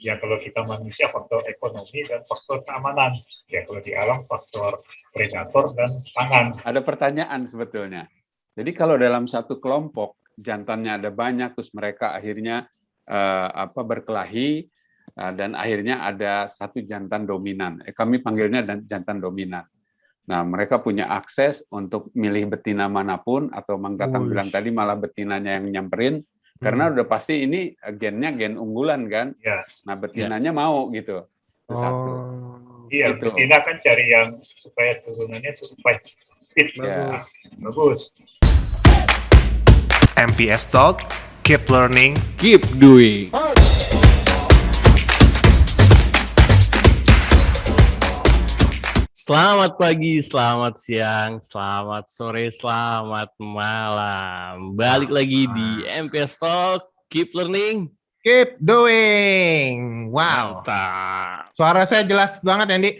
Ya kalau kita manusia faktor ekonomi dan faktor keamanan. Ya kalau di alam faktor predator dan pangan. Ada pertanyaan sebetulnya. Jadi kalau dalam satu kelompok jantannya ada banyak, terus mereka akhirnya berkelahi dan akhirnya ada satu jantan dominan. Kami panggilnya jantan dominan. Nah, mereka punya akses untuk milih betina manapun, atau Mang Tatang bilang tadi malah betinanya yang nyamperin, karena udah pasti ini gennya gen unggulan kan. Ya. Nah, betinanya mau gitu. Itu satu. Iya, Itu. betina kan cari yang supaya turunannya supaya fit. Ya. Bagus. MPS Talk, keep learning, keep doing. Selamat pagi, selamat siang, selamat sore, selamat malam. Balik lagi di MPS Talk, keep learning, keep doing. Wow. Mantap. Suara saya jelas banget, Andy?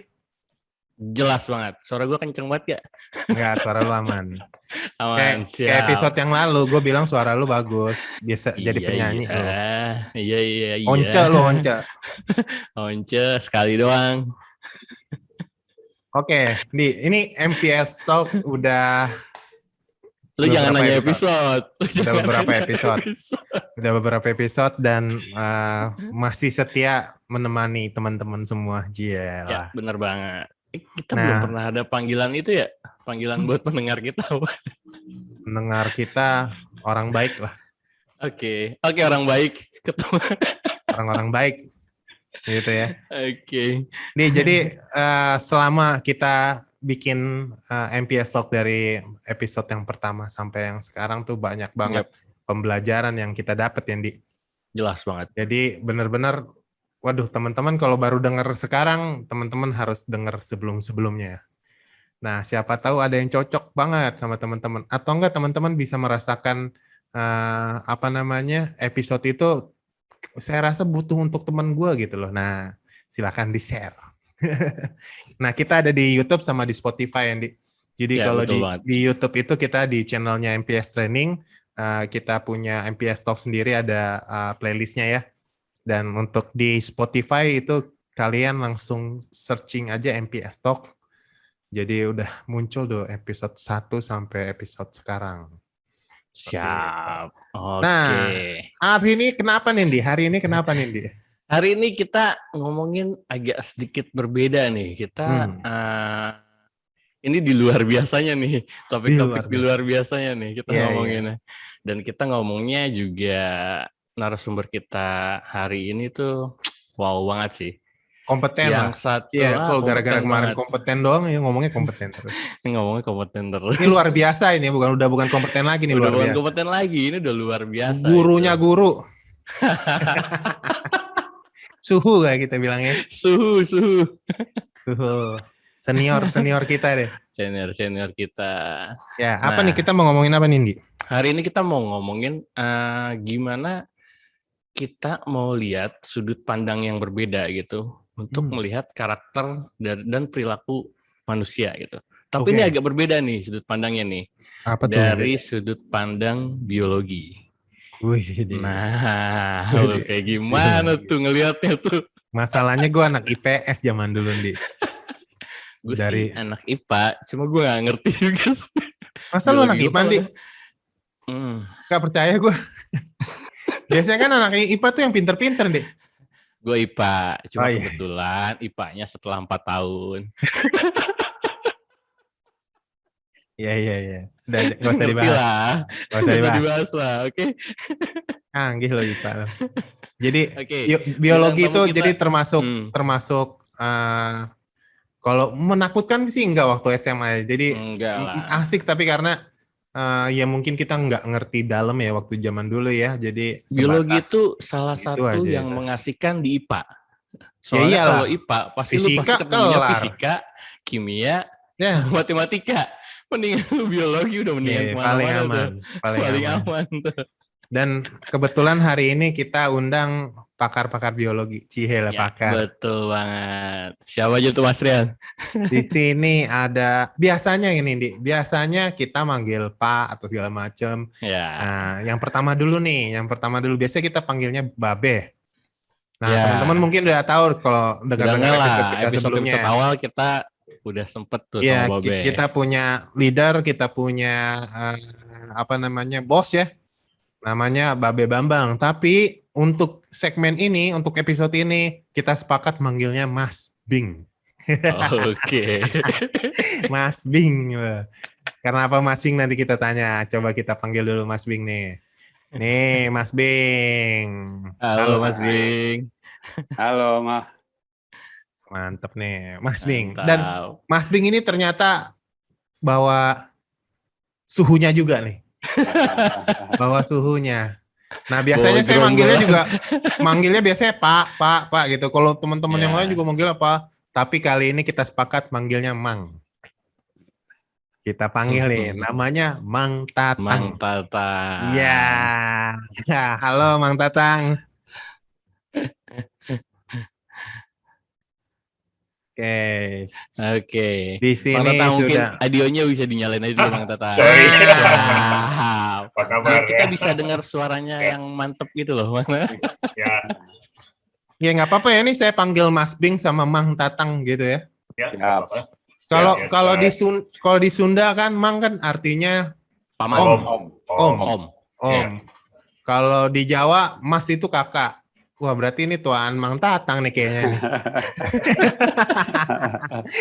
Jelas banget. Suara gue kenceng banget ya? Enggak, suara lu aman. Aman, kayak episode yang lalu, gue bilang suara lu bagus. Biasa jadi penyanyi lu. Iya. Once lu, once. Once, sekali doang. Oke, ini MPS Talk udah... Lu jangan nanya episode. Udah beberapa episode dan masih setia menemani teman-teman semua. Ya, bener banget. Kita belum pernah ada panggilan itu ya? Panggilan buat pendengar kita. Pendengar kita orang baik lah. Oke, orang baik. Ketemu. Orang-orang baik. Gitu ya. Oke. Nih, jadi selama kita bikin MPS Talk dari episode yang pertama sampai yang sekarang tuh banyak banget pembelajaran yang kita dapat ya, Di. Jelas banget. Jadi benar-benar, waduh, teman-teman kalau baru dengar sekarang, teman-teman harus dengar sebelum-sebelumnya. Nah, siapa tahu ada yang cocok banget sama teman-teman. Atau enggak teman-teman bisa merasakan episode itu saya rasa butuh untuk teman gue gitu loh. Nah, silakan di-share. Nah, kita ada di YouTube sama di Spotify, Andy. Jadi kalau di YouTube itu kita di channelnya MPS Training, kita punya MPS Talk sendiri, ada playlistnya ya. Dan untuk di Spotify itu kalian langsung searching aja MPS Talk. Jadi udah muncul tuh episode 1 sampai episode sekarang. Siap. Oke. Nah, hari ini kenapa nih, Di? Hari ini kita ngomongin agak sedikit berbeda nih. Kita ini di luar biasanya nih. Topik-topik di luar biasanya nih kita ngomonginnya. Dan kita ngomongnya juga narasumber kita hari ini tuh wow banget sih. Kompeten yang lah. Satu, kalau gara-gara kemarin kompeten doang ya ngomongnya kompeten terus. Ngomongnya kompeten terus. Ini luar biasa ini, bukan kompeten lagi nih, luar biasa. Bukan kompeten lagi, ini udah luar biasa. Gurunya itu. Guru. Suhu kayak kita bilangnya. Suhu. Senior kita deh. Senior kita. Ya, apa nih kita mau ngomongin apa nih, Di? Hari ini kita mau ngomongin gimana kita mau lihat sudut pandang yang berbeda gitu untuk melihat karakter dan perilaku manusia gitu. Tapi ini agak berbeda nih sudut pandangnya nih. Apa tuh? Dari sudut pandang biologi. Nah, kayak gimana tuh ngelihatnya tuh? Masalahnya gue anak IPS zaman dulu, Di. Gue sih anak IPA, cuma gue gak ngerti juga sih. Masa lu anak IPA, Di? Gak percaya gue. Biasanya kan anak IPA tuh yang pinter-pinter, Di. Gue IPA, cuma kebetulan IPA-nya setelah 4 tahun. Iya. Udah, gak usah dibahas. Gak usah dibahas lah, oke? Canggih lo IPA. Jadi biologi itu kita, jadi termasuk kalau menakutkan sih enggak waktu SMA. Jadi asik, tapi karena ya mungkin kita nggak ngerti dalam ya waktu zaman dulu ya. Jadi biologi itu salah satu yang mengasihkan di IPA. Soalnya kalau IPA pasti lu pasti ketemunya fisika, kimia, matematika. Mendingan biologi udah mendingan paling aman tuh. Dan kebetulan hari ini kita undang pakar-pakar biologi. Pakar. Betul banget. Siapa aja tuh Mas Rian? Di sini ada, biasanya biasanya kita manggil Pak atau segala macam. Nah, yang pertama dulu biasanya kita panggilnya Babe. Nah, teman-teman mungkin udah tahu kalau dengar-dengar episode awal kita udah sempet tuh sama Babe. Kita punya leader, kita punya bos ya. Namanya Babe Bambang. Tapi untuk segmen ini, untuk episode ini, kita sepakat manggilnya Mas Bing. Oke. Mas Bing. Karena apa Mas Bing nanti kita tanya. Coba kita panggil dulu Mas Bing nih. Nih, Mas Bing. Halo Mas Bing. Halo, Mah. Mantep nih, Mas Bing. Dan Mas Bing ini ternyata bawa suhunya juga nih. Bawa suhunya. Nah, biasanya saya manggilnya biasanya Pak gitu. Kalau teman-teman yang lain juga manggilnya Pak. Tapi kali ini kita sepakat manggilnya Mang. Kita panggil nih, namanya Mang Tatang. Mang Tatang. Iya. Halo Mang Tatang. Oke. Di sini Mang Tatang mungkin audionya bisa dinyalain aja dulu Mang Tatang. Sorry. Apa kabar, kita bisa dengar suaranya yang mantep gitu loh. Ya. Ya nggak apa-apa ya, ini saya panggil Mas Bing sama Mang Tatang gitu ya. Ya. Kalau di Sunda kan Mang kan artinya paman. Om. Ya. Kalau di Jawa Mas itu kakak. Wah, berarti ini tuan Mang Tatang nih kayaknya nih.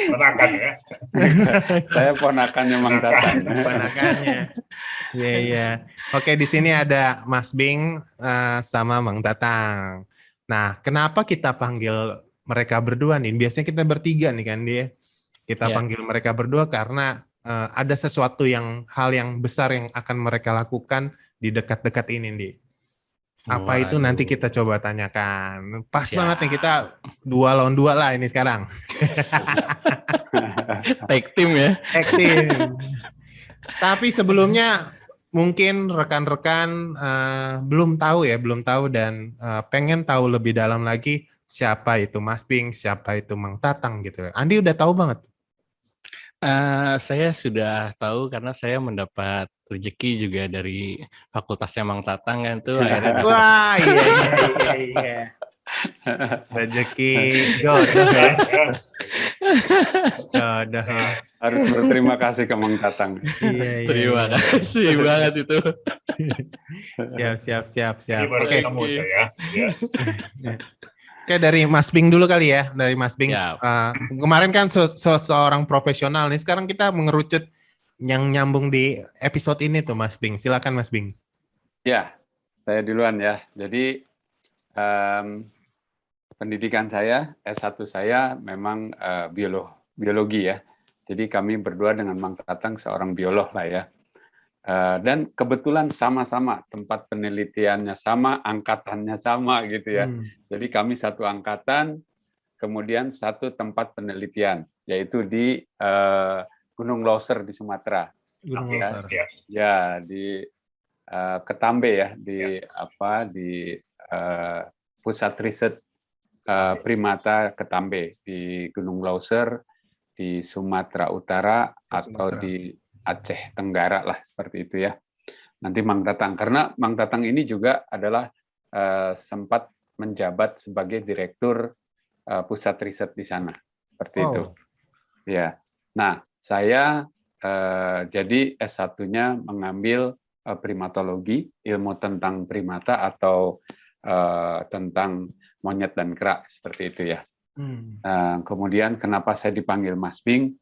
Ponakan ya. Saya ponakannya Mang Tatang. Ponakannya. Iya. Oke, di sini ada Mas Bing sama Mang Tatang. Nah, kenapa kita panggil mereka berdua nih? Biasanya kita bertiga nih kan dia. Kita panggil mereka berdua karena ada sesuatu hal yang besar yang akan mereka lakukan di dekat-dekat ini nih. Apa itu nanti kita coba tanyakan. Pas banget nih kita 2 lawan 2 lah ini sekarang. Tag team ya. Tag team. Tapi sebelumnya mungkin rekan-rekan belum tahu dan pengen tahu lebih dalam lagi siapa itu Mas Bing, siapa itu Mang Tatang gitu. Andi udah tahu banget. Saya sudah tahu karena saya mendapat rezeki juga dari fakultasnya Mang Tatang kan tuh akhirnya. Wah, iya. Rezeki jodoh. Harus berterima kasih ke Mang Tatang. Iya. Terima kasih banget itu. Siap. Oke. Oke, dari Mas Bing dulu kali ya. Dari Mas Bing. Kemarin kan seorang profesional nih. Sekarang kita mengerucut yang nyambung di episode ini tuh Mas Bing. Silakan Mas Bing. Ya, saya duluan ya. Jadi pendidikan saya, S1 saya memang biologi ya. Jadi kami berdua dengan Mang Tatang seorang biolog lah ya. Dan kebetulan sama-sama tempat penelitiannya sama, angkatannya sama gitu ya. Jadi kami satu angkatan, kemudian satu tempat penelitian, yaitu di Gunung Loser di Sumatera. Gunung Loser. Ya, di Ketambe ya, di pusat riset primata Ketambe di Gunung Loser di Sumatera Utara atau di Aceh Tenggara lah seperti itu ya. Nanti Mang Tatang, karena Mang Tatang ini juga adalah sempat menjabat sebagai direktur pusat riset di sana seperti itu. Ya. Nah, saya jadi S1-nya mengambil primatologi, ilmu tentang primata atau tentang monyet dan kera seperti itu ya. Kemudian kenapa saya dipanggil Mas Bing?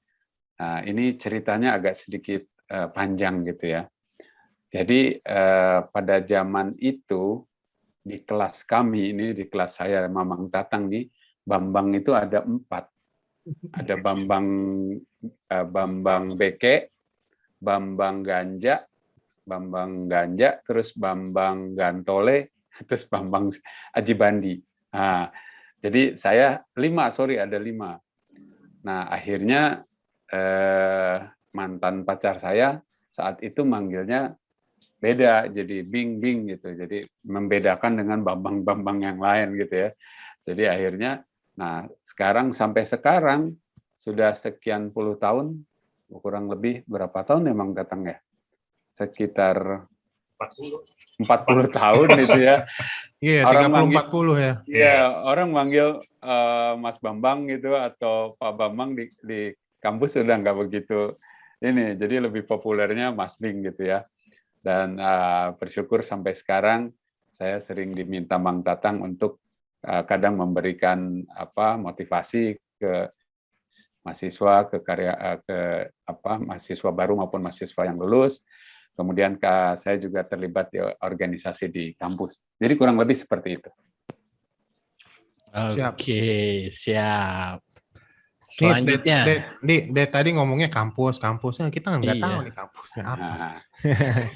Nah, ini ceritanya agak sedikit panjang gitu ya. Jadi pada zaman itu di kelas kami ini, di kelas saya Mang Tatang nih, Bambang itu ada 4. Ada Bambang Beke, Bambang Ganja, terus Bambang Gantole, terus Bambang Aji Bandi. Nah, jadi saya 5. Nah, akhirnya mantan pacar saya saat itu manggilnya beda, jadi Bing gitu. Jadi membedakan dengan Bambang yang lain gitu ya. Jadi akhirnya, nah sekarang sampai sekarang sudah sekian puluh tahun, kurang lebih berapa tahun memang datang ya? Sekitar 40 tahun itu ya. Iya, Orang 30-40 ya. Iya, orang manggil Mas Bambang gitu atau Pak Bambang di kampus sudah nggak begitu ini. Jadi lebih populernya Mas Bing gitu ya. Dan bersyukur sampai sekarang saya sering diminta Mang Tatang untuk kadang memberikan motivasi ke mahasiswa, ke mahasiswa baru maupun mahasiswa yang lulus. Kemudian saya juga terlibat di organisasi di kampus. Jadi kurang lebih seperti itu. Oke, siap. Selanjutnya, tadi ngomongnya kampusnya kita nggak tahu nih kampusnya apa.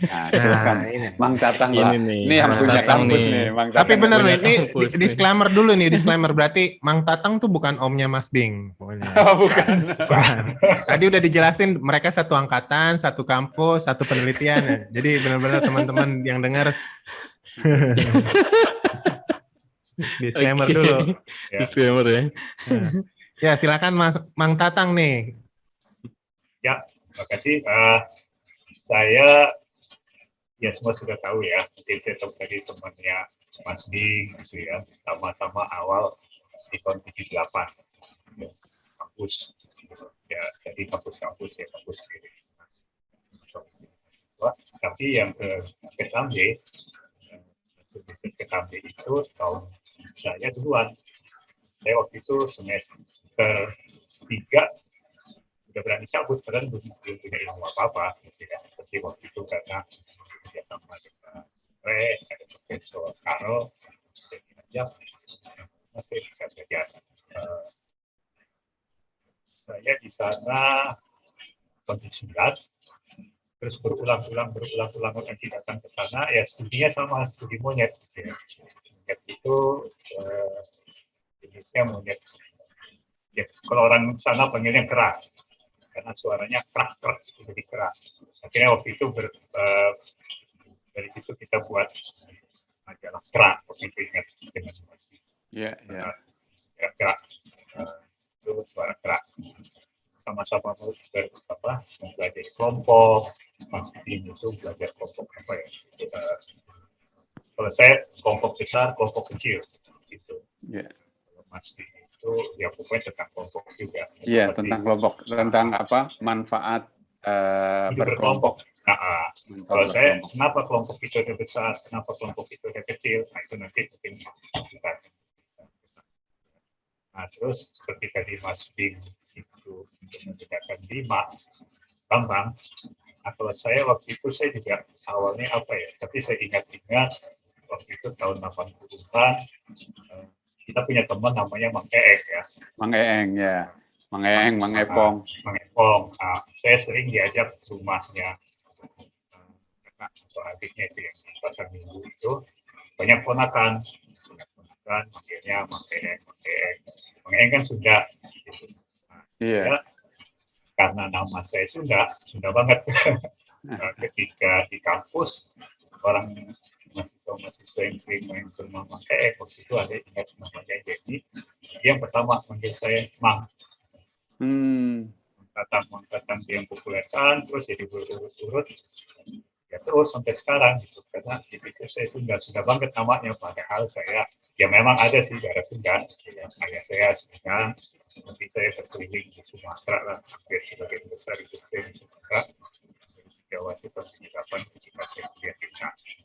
Nah, Mang Tatang lah. Ini yang punya kampus nih, Mang Tatang. Tapi benar nih, ini disclaimer dulu nih, berarti Mang Tatang tuh bukan omnya Mas Bing. Bukan. Tadi udah dijelasin mereka satu angkatan, satu kampus, satu penelitian. Jadi benar-benar teman-teman yang dengar. Disclaimer dulu. Disclaimer ya. Ya, silakan Mang Tatang nih. Ya, terima kasih. Saya ya semua sudah tahu ya. Mungkin saya tahu tadi temannya Mas Bing gitu ya. Sama-sama awal di tahun 78 kampus. Ya, jadi kampus-kampus ya kampus sendiri. Tapi yang ke Ketambe itu tahun saya duluan. Saya waktu itu semester 3 udah berani cabut karena belum punya ilmu apa-apa. Seperti waktu itu karena dia sama dengan ada Profesor Karol, aja masih bisa belajar. Saya di sana tahun 9, terus berulang-ulang lagi datang ke sana. Ya studinya sama studi monyet. Ya. Monyet itu jenisnya monyet. Ya, kalau orang sana panggilnya kera, karena suaranya kerak itu jadi kera. Akhirnya waktu itu dari situ kita buat majalah kera, waktu itu ingat dengan kera, itu suara kera. Sama-sama belajar kelompok, Mas Bing itu belajar kelompok apa ya? Kalau saya kelompok besar, kelompok kecil, gitu. Mas Bing itu ya pokoknya tentang kelompok juga. Iya, tentang kelompok, tentang manfaat berkelompok. Kalau saya, kenapa kelompok itu ada besar, kenapa kelompok itu ada kecil, nah itu nanti mungkin kita. Nah terus seperti tadi Mas Bing itu untuk membedakan Bambang. Nah kalau saya waktu itu saya juga awalnya tapi saya ingat-ingat waktu itu tahun 80-an. Kita punya teman namanya Mang Eeng ya. Mang Eeng ya. Mang Eeng, Mang Epong. Mang Epong. Nah, saya sering diajak ke rumahnya. Atau adiknya itu yang di pasar Minggu itu. Banyak ponakan. Manggilnya Mang Eeng. Mang Eeng kan Sunda. Gitu. Nah, karena nama saya Sunda banget. Ketika di kampus, orang mahasiswa yang sering main ke rumah Mang Eeng, waktu itu ada ingat namanya Jenny, yang pertama manggil saya Mang. Mang Tatang yang populerkan, terus jadi berurut-urut, ya terus sampai sekarang gitu, karena dipikir saya sudah banget namanya, padahal saya ya memang ada sih darah Sunda, ya, ayah saya Sunda, tapi saya berkeliling di Sumatera lah, hampir sebagian besar itu saya di Sumatera, Jawa itu tahun 98 ketika saya kuliah di Bekasi.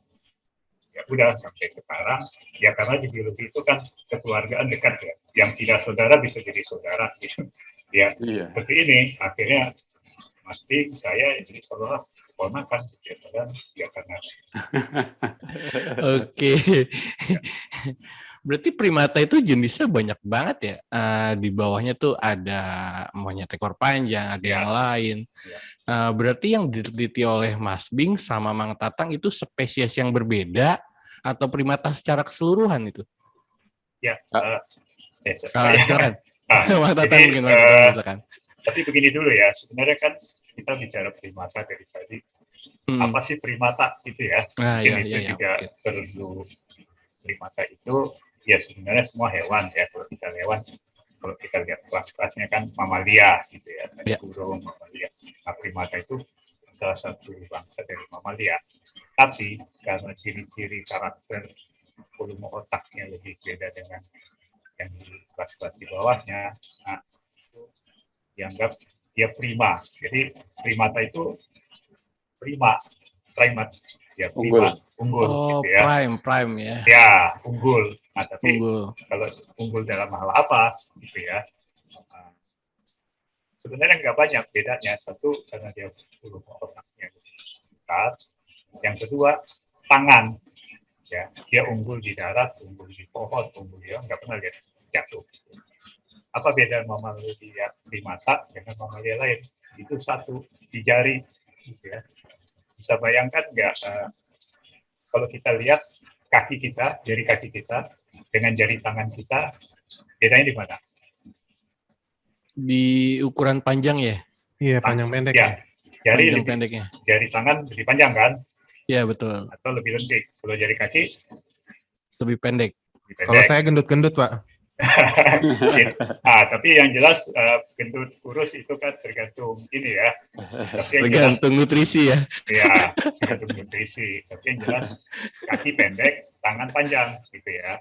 Ya udah sampai sekarang ya karena di biologi itu kan kekeluargaan dekat ya, yang tidak saudara bisa jadi saudara gitu ya. Seperti ini akhirnya Mas Bing saya jadi seolah ponakan gitu ya, karena Oke. Berarti primata itu jenisnya banyak banget ya. Di bawahnya tuh ada monyet ekor panjang, ada yang lain. Berarti yang diteliti oleh Mas Bing sama Mang Tatang itu spesies yang berbeda atau primata secara keseluruhan itu? Ya, silakan. Mang Tatang mungkin silakan. Tapi begini dulu ya, sebenarnya kan kita bicara primata dari tadi. Apa sih primata itu ya? Itu juga perlu. Primata itu ya sebenarnya semua hewan ya. Kalau kita lihat kelas-kelasnya kan mamalia gitu ya, ada burung, mamalia. Nah, primata itu salah satu bangsa dari mamalia. Tapi karena ciri-ciri karakter volume otaknya lebih beda dengan yang di kelas-kelas di bawahnya, nah, itu dianggap dia prima. Jadi primata itu primat, ya prima, unggul Oh, gitu ya. prime ya. Ya, unggul. Nah, tapi Unggul. kalau unggul dalam hal apa gitu ya. Nah, sebenarnya nggak banyak bedanya. Satu, karena dia volume otaknya besar. Yang kedua, tangan. Ya, dia unggul di darat, unggul di pohon, unggul dia nggak pernah lihat jatuh. Apa beda mamalia primata dengan mamalia lain? Itu satu, di jari. Gitu ya. Bisa bayangkan nggak kalau kita lihat jari kaki kita dengan jari tangan kita, bedanya di mana? Di ukuran panjang ya? Iya, panjang pendek ya. Jari panjang lebih, pendeknya. jari tangan lebih panjang kan? Iya, betul. Atau lebih pendek. Kalau jari kaki Lebih pendek. lebih pendek. Kalau saya gendut-gendut, Pak. Tapi yang jelas gendut kurus itu kan tergantung ini ya. Tapi yang Tergantung nutrisi ya. Ya, tergantung nutrisi. Tapi yang jelas kaki pendek, tangan panjang gitu ya.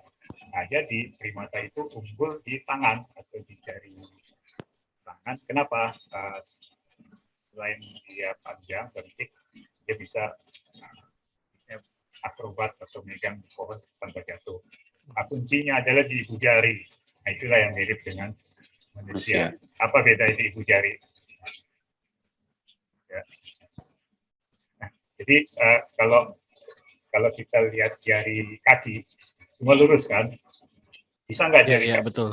Nah, jadi primata itu unggul di tangan atau di jari tangan. Kenapa? Selain dia panjang, penting dia bisa akrobat atau megang pohon tanpa jatuh. Nah, kuncinya adalah di ibu jari. Nah, itulah yang mirip dengan manusia. Apa beda di ibu jari? Ya. Nah, jadi kalau kita lihat jari kaki, semua lurus kan? Bisa nggak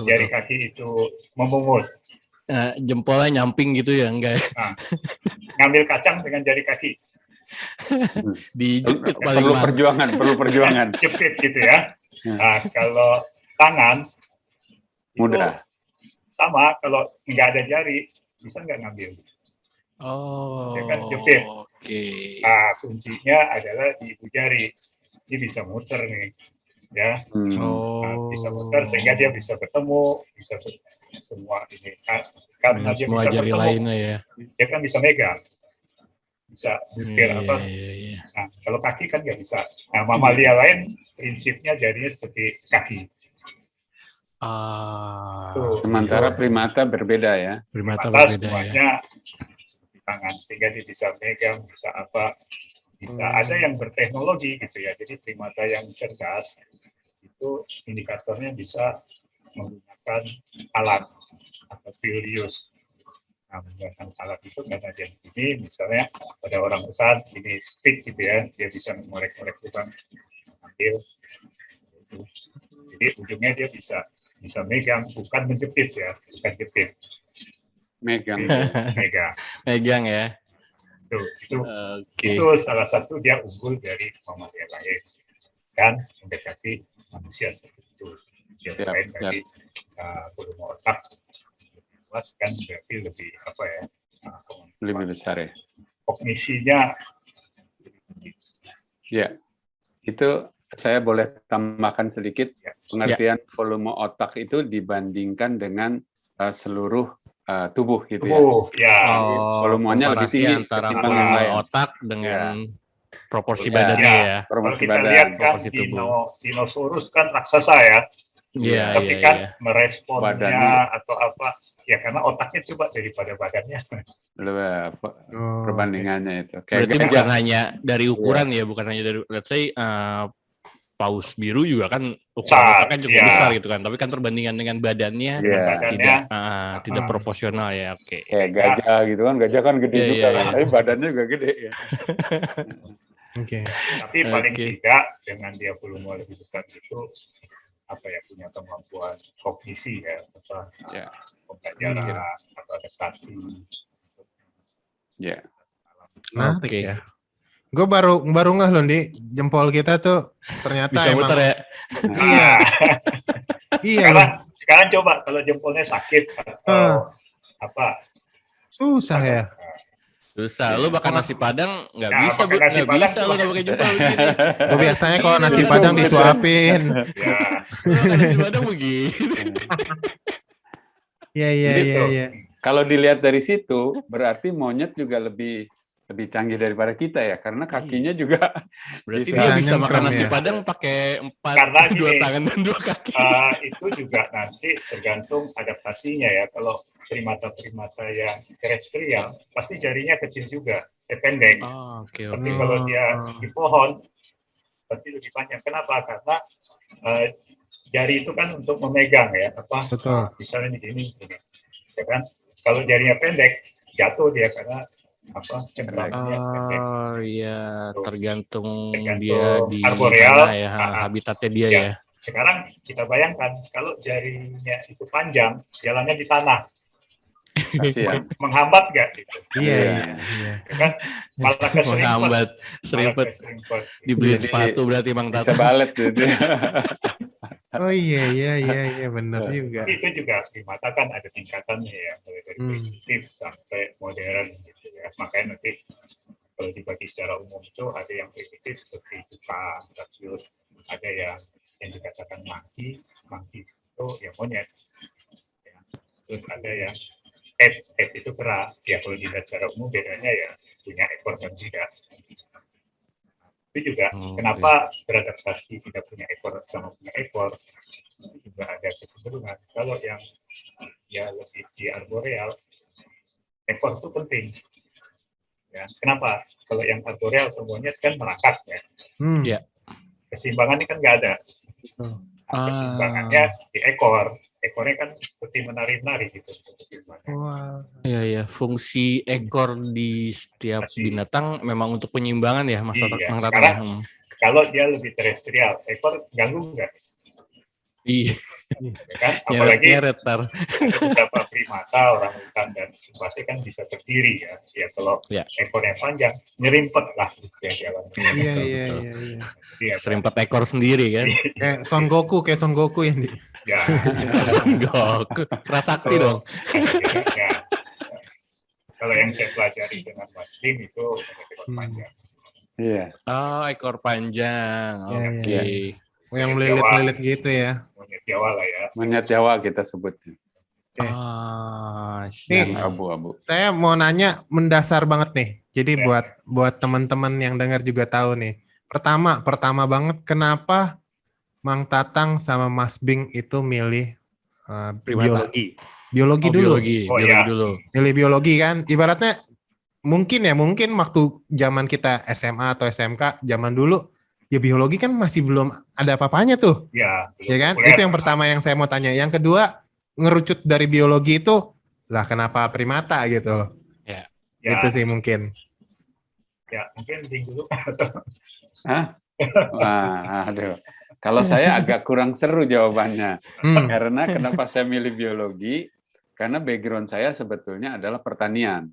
jari kaki itu memungut? Jempolnya nyamping gitu ya, enggak? Nah, ngambil kacang dengan jari kaki. Dijepit perlu perjuangan. Jepit gitu ya. Nah, kalau tangan mudah. Sama, kalau nggak ada jari bisa nggak ngambil? Oh, ya kan jepit. Oke. Nah, kuncinya adalah di ibu jari. Ini bisa muter nih, ya. Nah, bisa muter sehingga dia bisa bertemu, bisa semua ini. Karena dia semua bisa jari bertemu, lainnya ya. Dia kan bisa megang, bisa butir apa. Iya. Nah, kalau kaki kan nggak bisa. Nah, mamalia lain prinsipnya jadinya seperti kaki. Sementara primata berbeda ya. Primata semuanya di tangan, sehingga dia bisa megang, bisa apa, bisa ada yang berteknologi gitu ya. Jadi primata yang cerdas itu indikatornya bisa menggunakan alat atau field use. Nah, menggunakan alat itu karena dia ini misalnya pada orang utan ini stick gitu ya, dia bisa mengorek-orek lubang, ambil. Jadi ujungnya dia bisa megang, bukan menjepit ya, bukan jepit. Megang ya. Itu salah satu dia unggul dari mamalia lain dan mendekati manusia itu. Dia selain dari volume otak lebih luas kan berarti lebih apa ya? Lebih besar ya. Kognisinya. Ya, itu saya boleh tambahkan sedikit pengertian volume otak itu dibandingkan dengan seluruh tubuh gitu ya. Volumenya lebih tinggi antara ketimbang yang lain. Otak dengan proporsi badannya ya. Kalau kita lihat kan dinosaurus kan raksasa ya. Tapi kan meresponnya atau apa ya karena otaknya coba daripada badannya. Perbandingannya itu. Berarti bukan hanya dari ukuran ya, bukan hanya dari let's say paus biru juga kan ukuran otaknya cukup besar gitu kan, tapi kan perbandingan dengan badannya tidak proporsional ya. Oke. Kayak gajah gitu kan, gajah kan gede juga kan, tapi badannya juga gede ya. Tapi paling tidak dengan dia volume lebih besar itu apa ya, punya kemampuan kognisi ya, pembelajaran atau adaptasi. Ya. Menarik ya. Gue baru ngeh loh, Di, jempol kita tuh ternyata bisa muter ya. Iya. Sekarang coba kalau jempolnya sakit atau apa? Susah ya. Susah. Lu makan nasi Padang nggak bisa, Bu. Nggak bisa lu nggak pakai jempol begini. Gue biasanya kalau nasi Padang disuapin. Makan nasi Padang begini. Iya. Kalau dilihat dari situ, berarti monyet juga lebih lebih canggih daripada kita ya, karena kakinya juga Berarti bisa dia bisa makan nyengkrem nasi ya. Padang pakai Karena dua gini, tangan dan dua kaki. itu juga nanti tergantung adaptasinya ya. Kalau primata-primata yang terestrial, pasti jarinya kecil juga, pendek. Oh, oke Tapi oke. kalau dia di pohon, pasti lebih panjang. Kenapa? Karena jari itu kan untuk memegang ya, Betul. misalnya gini, ya kan? Kalau jarinya pendek, jatuh dia karena cengkramannya pendek. Oh iya, tergantung dia Tergantung di arboreal, mana ya, habitatnya dia ya. Sekarang kita bayangkan kalau jarinya itu panjang, jalannya di tanah, kasihan. menghambat nggak gitu? Iya. Ya kan? Malah keserimpet. Menghambat, Malah serimpet. keserimpet. Dibeliin Jadi, sepatu berarti Bang Bisa Tata. balet gitu. Oh iya, benar juga. Itu juga primata kan ada tingkatannya ya, mulai dari primitif sampai modern gitu ya. Makanya nanti kalau dibagi secara umum itu ada yang primitif seperti cuka, raksius, ada yang dikatakan monkey itu ya monyet. Ya. Terus ada yang ape itu kera. Ya kalau dilihat secara umum bedanya ya punya ekor dan tidak. Itu juga kenapa beradaptasi tidak punya ekor sama punya ekor, itu juga ada kecenderungan. Kalau yang ya lebih di arboreal, ekor itu penting. Ya, kenapa? Kalau yang arboreal atau monyet kan merangkak ya. Ya. Keseimbangannya kan nggak ada. Keseimbangannya di ekor. Ekornya kan seperti menari-nari gitu. Iya. Fungsi ekor di setiap binatang memang untuk penyimbangan ya, Mas Tata. Sekarang kalau dia lebih terestrial, ekor ganggu nggak? Iya. Ya kan? Apalagi Nyeret, ada beberapa primata, orang hutan dan pasti kan bisa berdiri ya. Ya kalau ekornya panjang, nyerimpet lah ya jalan. Iya. Serimpet ekor sendiri kan. Kayak Son Goku yang di. Ya. Son Goku. Prasakti dong. Ya. Kalau yang saya pelajari dengan Mas Lim itu ekor panjang. Iya. Oh, ekor panjang. Oke. Yang melilit-lilit gitu ya. Monyet Jawa lah ya. Monyet Jawa kita sebutnya. Nih, abu-abu. Saya mau nanya mendasar banget nih. Jadi buat teman-teman yang dengar juga tahu nih. Pertama banget, kenapa Mang Tatang sama Mas Bing itu milih biologi? Biologi dulu. Biologi dulu. Milih biologi kan. Ibaratnya mungkin waktu zaman kita SMA atau SMK zaman dulu, ya biologi kan masih belum ada apa-apanya tuh. Ya kan? Itu yang pertama yang saya mau tanya. Yang kedua, ngerucut dari biologi itu, lah kenapa primata gitu. Ya. Itu sih mungkin. Ya, mungkin Bing dulu. Hah? Aduh. Kalau saya agak kurang seru jawabannya. Karena kenapa saya milih biologi? Karena background saya sebetulnya adalah pertanian.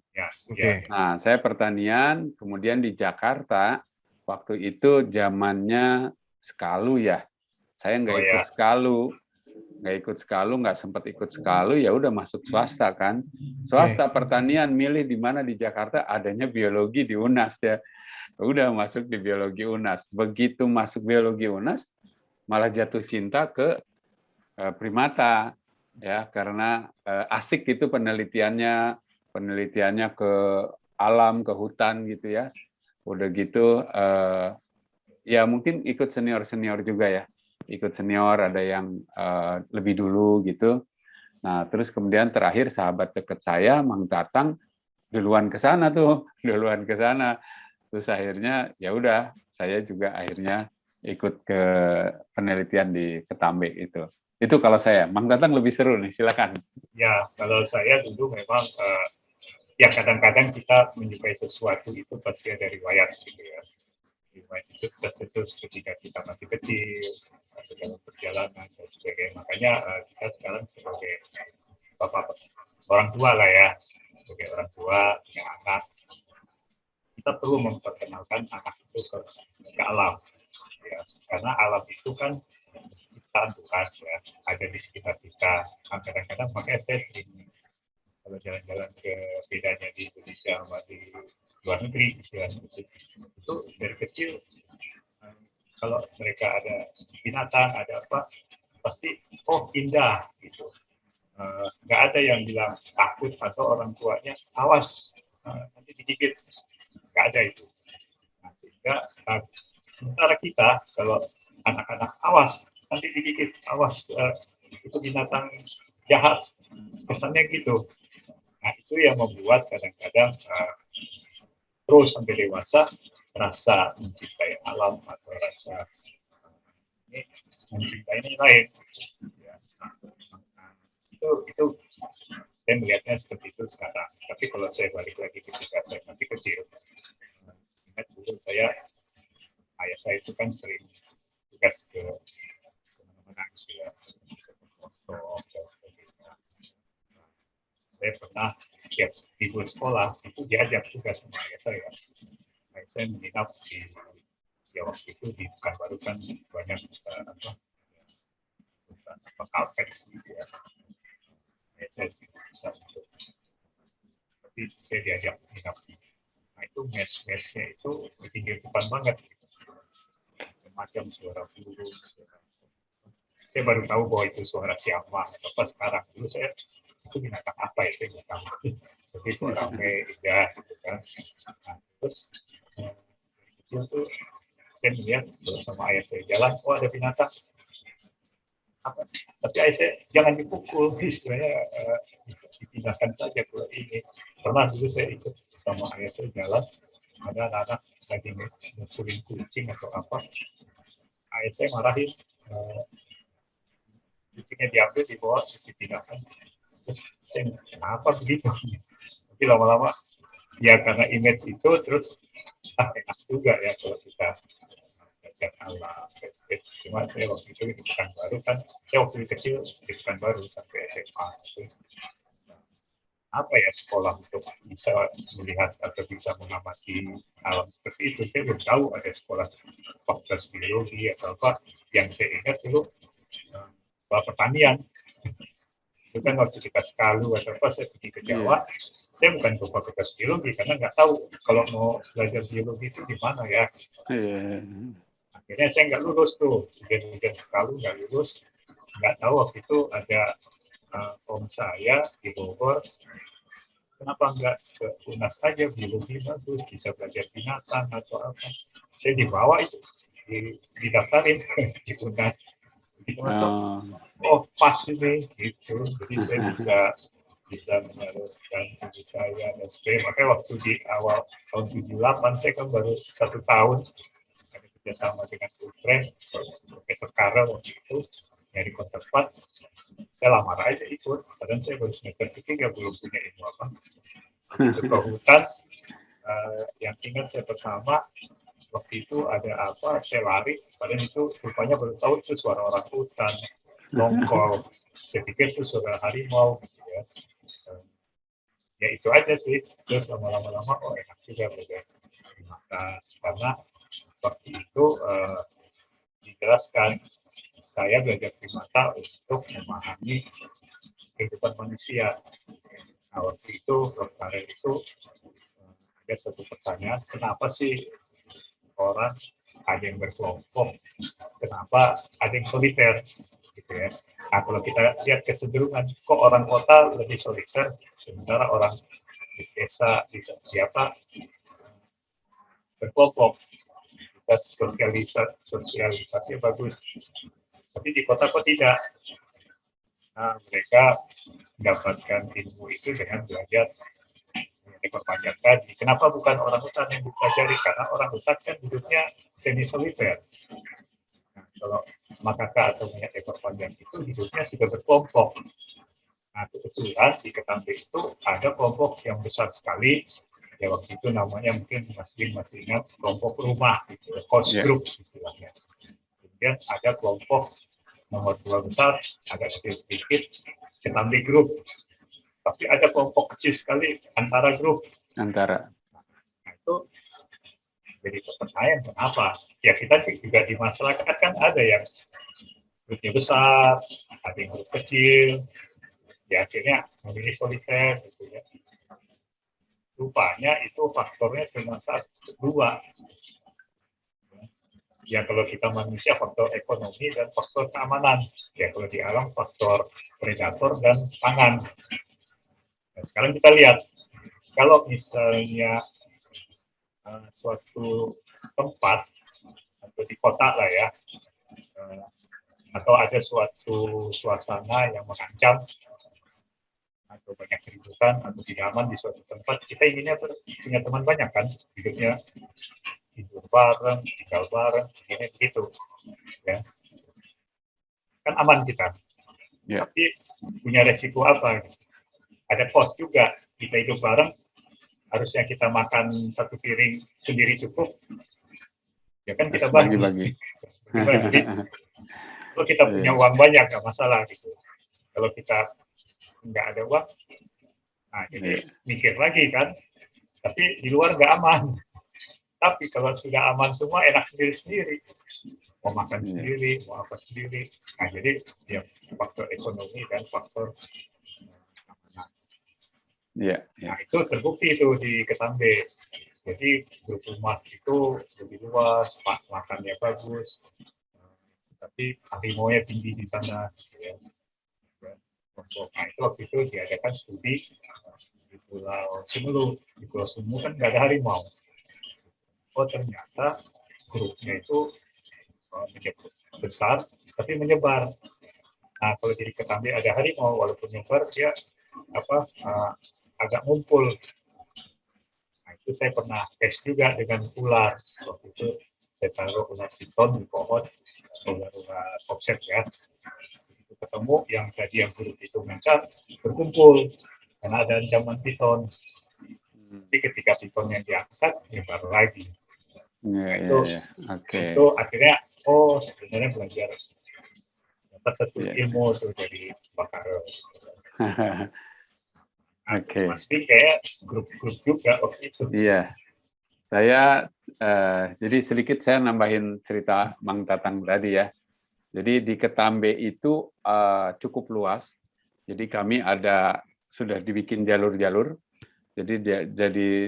Nah, saya pertanian, kemudian di Jakarta, waktu itu zamannya Skalu ya. Saya nggak ikut Skalu, nggak sempat ikut Skalu, ya udah masuk swasta kan. Swasta pertanian, milih di mana di Jakarta adanya biologi di UNAS ya. Udah masuk di biologi UNAS. Begitu masuk biologi UNAS, malah jatuh cinta ke primata ya, karena asik itu penelitiannya ke alam, ke hutan gitu ya. Udah gitu ya mungkin ikut senior juga ya, ikut senior, ada yang lebih dulu gitu. Nah terus kemudian terakhir sahabat dekat saya Mang Tatang duluan ke sana. Terus akhirnya ya udah, saya juga akhirnya ikut ke penelitian di Ketambe itu. Itu kalau saya. Mang Tatang lebih seru nih, silakan. Ya, kalau saya dulu memang ya kadang-kadang kita menyukai sesuatu itu pasti ada riwayat gitu ya. Riwayat itu tercetus ketika kita masih kecil, atau dalam perjalanan dan sebagainya. Makanya kita sekarang sebagai bapak orang tua lah ya, sebagai orang tua punya anak, kita perlu memperkenalkan anak itu ke alam. Ya, karena alam itu kan ciptaan Tuhan ya, ada di sekitar kita. Kadang-kadang makanya saya sering kalau jalan-jalan ke bedanya di Indonesia sama di luar negeri, istilahnya itu dari kecil kalau mereka ada binatang, ada apa, pasti indah gitu. Nggak ada yang bilang takut atau orang tuanya awas nanti digigit. Nggak nggak ada itu. Nah, sehingga sementara kita kalau anak-anak awas nanti dikit awas itu binatang jahat kesannya gitu. Nah itu yang membuat kadang-kadang terus sampai dewasa rasa mencintai alam atau rasa ini mencintai yang lain. Ya. Itu saya melihatnya seperti itu sekarang. Tapi kalau saya balik lagi ketika saya masih kecil, ingat dulu ayah saya itu kan sering tugas ke mana-mana ya, ke foto, saya pernah setiap libur sekolah itu diajak tugas sama ayah saya. Ayah saya menginap di waktu itu di Pekanbaru kan banyak kaltex gitu ya. Tapi saya diajak menginap. Nah itu mes-mesnya itu di pinggir depan banget. Macam suara burung. Saya baru tahu bahwa itu suara siapa. Apa sekarang dulu saya itu binatang apa ya saya nggak tahu. Tapi itu ramai indah gitu kan. Nah, terus itu saya melihat sama ayah saya jalan, oh ada binatang. Apa? Tapi ayah saya jangan dipukul, istilahnya dipindahkan saja ke ini. Pernah dulu saya ikut sama ayah saya jalan, ada anak-anak lagi mukulin kucing atau apa. Ayah saya marahin, kucingnya diambil, dibawa, dipindahkan. Terus saya, kenapa begitu? Tapi lama-lama, ya karena image itu, terus enak juga ya kalau kita belajar alam. Cuma saya waktu itu di Pekanbaru kan, saya waktu kecil di Pekanbaru sampai SMA. Apa ya sekolah untuk bisa melihat atau bisa mengamati alam seperti itu. Saya belum tahu ada sekolah fakultas biologi atau apa. Yang saya ingat dulu pertanian. Itu kan waktu kita sekalu atau apa, saya pergi ke Jawa. Saya bukan ke fakultas biologi karena nggak tahu kalau mau belajar biologi itu di mana ya. Akhirnya saya nggak lulus tuh. Ujian sekalu nggak lulus. Nggak tahu waktu itu ada om saya di Bogor, kenapa nggak ke UNAS aja, biologi bagus, bisa belajar binatang atau apa. Saya dibawa itu, didaftarin di UNAS. Masuk, oh pas ini, gitu. Jadi saya bisa menyalurkan diri saya dan sebagainya. Makanya waktu di awal tahun 78, saya kan baru 1 tahun, ada kerjasama dengan Utrecht, Profesor Karel waktu itu, dari Konterpat. Saya lamar aja ikut, padahal saya baru semester 3 belum punya ilmu apa. Itu ke hutan, yang ingat saya pertama waktu itu ada apa, saya lari, padahal itu rupanya baru tahu itu suara orang hutan, nongkol. Saya pikir itu suara harimau, gitu ya. Ya itu aja sih. Terus lama-lama oh enak juga belajar primata, karena waktu itu dijelaskan saya belajar primata untuk memahami kehidupan manusia. Nah waktu itu Prof. Karel itu ada satu pertanyaan, kenapa sih orang ada yang berkelompok, kenapa ada yang soliter, gitu ya. Nah kalau kita lihat kecenderungan, kok orang kota lebih soliter, sementara orang di desa, di siapa berkelompok, kita sosialisasi bagus. Tapi di kota kok tidak. Nah, mereka mendapatkan ilmu itu dengan belajar ekor panjang tadi. Kenapa bukan orang hutan yang dipelajari? Karena orang hutan kan hidupnya semi soliter. Nah, kalau makaka atau monyet ekor panjang itu hidupnya sudah berkelompok. Nah, kebetulan di Ketambe itu ada kelompok yang besar sekali. Ya waktu itu namanya mungkin masih ingat kelompok rumah, gitu, host group istilahnya. Kemudian ada kelompok nomor 2 besar, agak kecil sedikit, Ketambe Group. Tapi ada kelompok kecil sekali, Antara Group. Antara. Nah, itu jadi pertanyaan kenapa? Ya kita juga di masyarakat kan ada yang grupnya besar, ada yang grup kecil, ya akhirnya memilih soliter, gitu ya. Rupanya itu faktornya cuma 2. Ya kalau kita manusia faktor ekonomi dan faktor keamanan. Ya kalau di alam faktor predator dan pangan. Nah, sekarang kita lihat kalau misalnya suatu tempat atau di kota lah ya, atau ada suatu suasana yang mengancam atau banyak keributan atau tidak aman di suatu tempat, kita inginnya punya teman banyak kan, hidupnya tidur bareng, tinggal bareng, begini begitu, ya kan aman kita. Ya. Tapi punya resiko apa? Ada cost juga. Kita hidup bareng, harusnya kita makan satu piring sendiri cukup, ya kan kita bagi. Jadi, kalau kita punya uang banyak nggak masalah gitu. Kalau kita nggak ada uang, nah jadi mikir lagi kan. Tapi di luar nggak aman. Tapi kalau sudah aman semua, enak sendiri-sendiri. Mau makan sendiri, mau apa sendiri. Nah jadi ya faktor ekonomi dan faktor nah itu terbukti itu di Ketambe. Jadi grup rumah itu lebih luas, makannya bagus, tapi harimaunya tinggi di sana. Ya. Nah itu waktu itu diadakan studi di Pulau Simelu. Di Pulau Simelu kan nggak ada harimau. Oh ternyata grupnya itu besar, tapi menyebar. Nah kalau di Ketambe ada harimau, walaupun menyebar dia agak ngumpul. Nah, itu saya pernah tes juga dengan ular. Waktu itu saya taruh ular piton di pohon, ular offset ya. Itu ketemu yang tadi yang buruk itu mencar, berkumpul karena ada ancaman piton. Tapi ketika pitonnya diangkat, nyebar lagi. Itu akhirnya, sebenarnya belajar dapat satu ilmu tuh dari Bakar. Mas Bin kayak grup-grup juga waktu itu. Iya, saya jadi sedikit saya nambahin cerita Mang Tatang tadi ya. Jadi di Ketambe itu cukup luas. Jadi kami sudah dibikin jalur-jalur. Jadi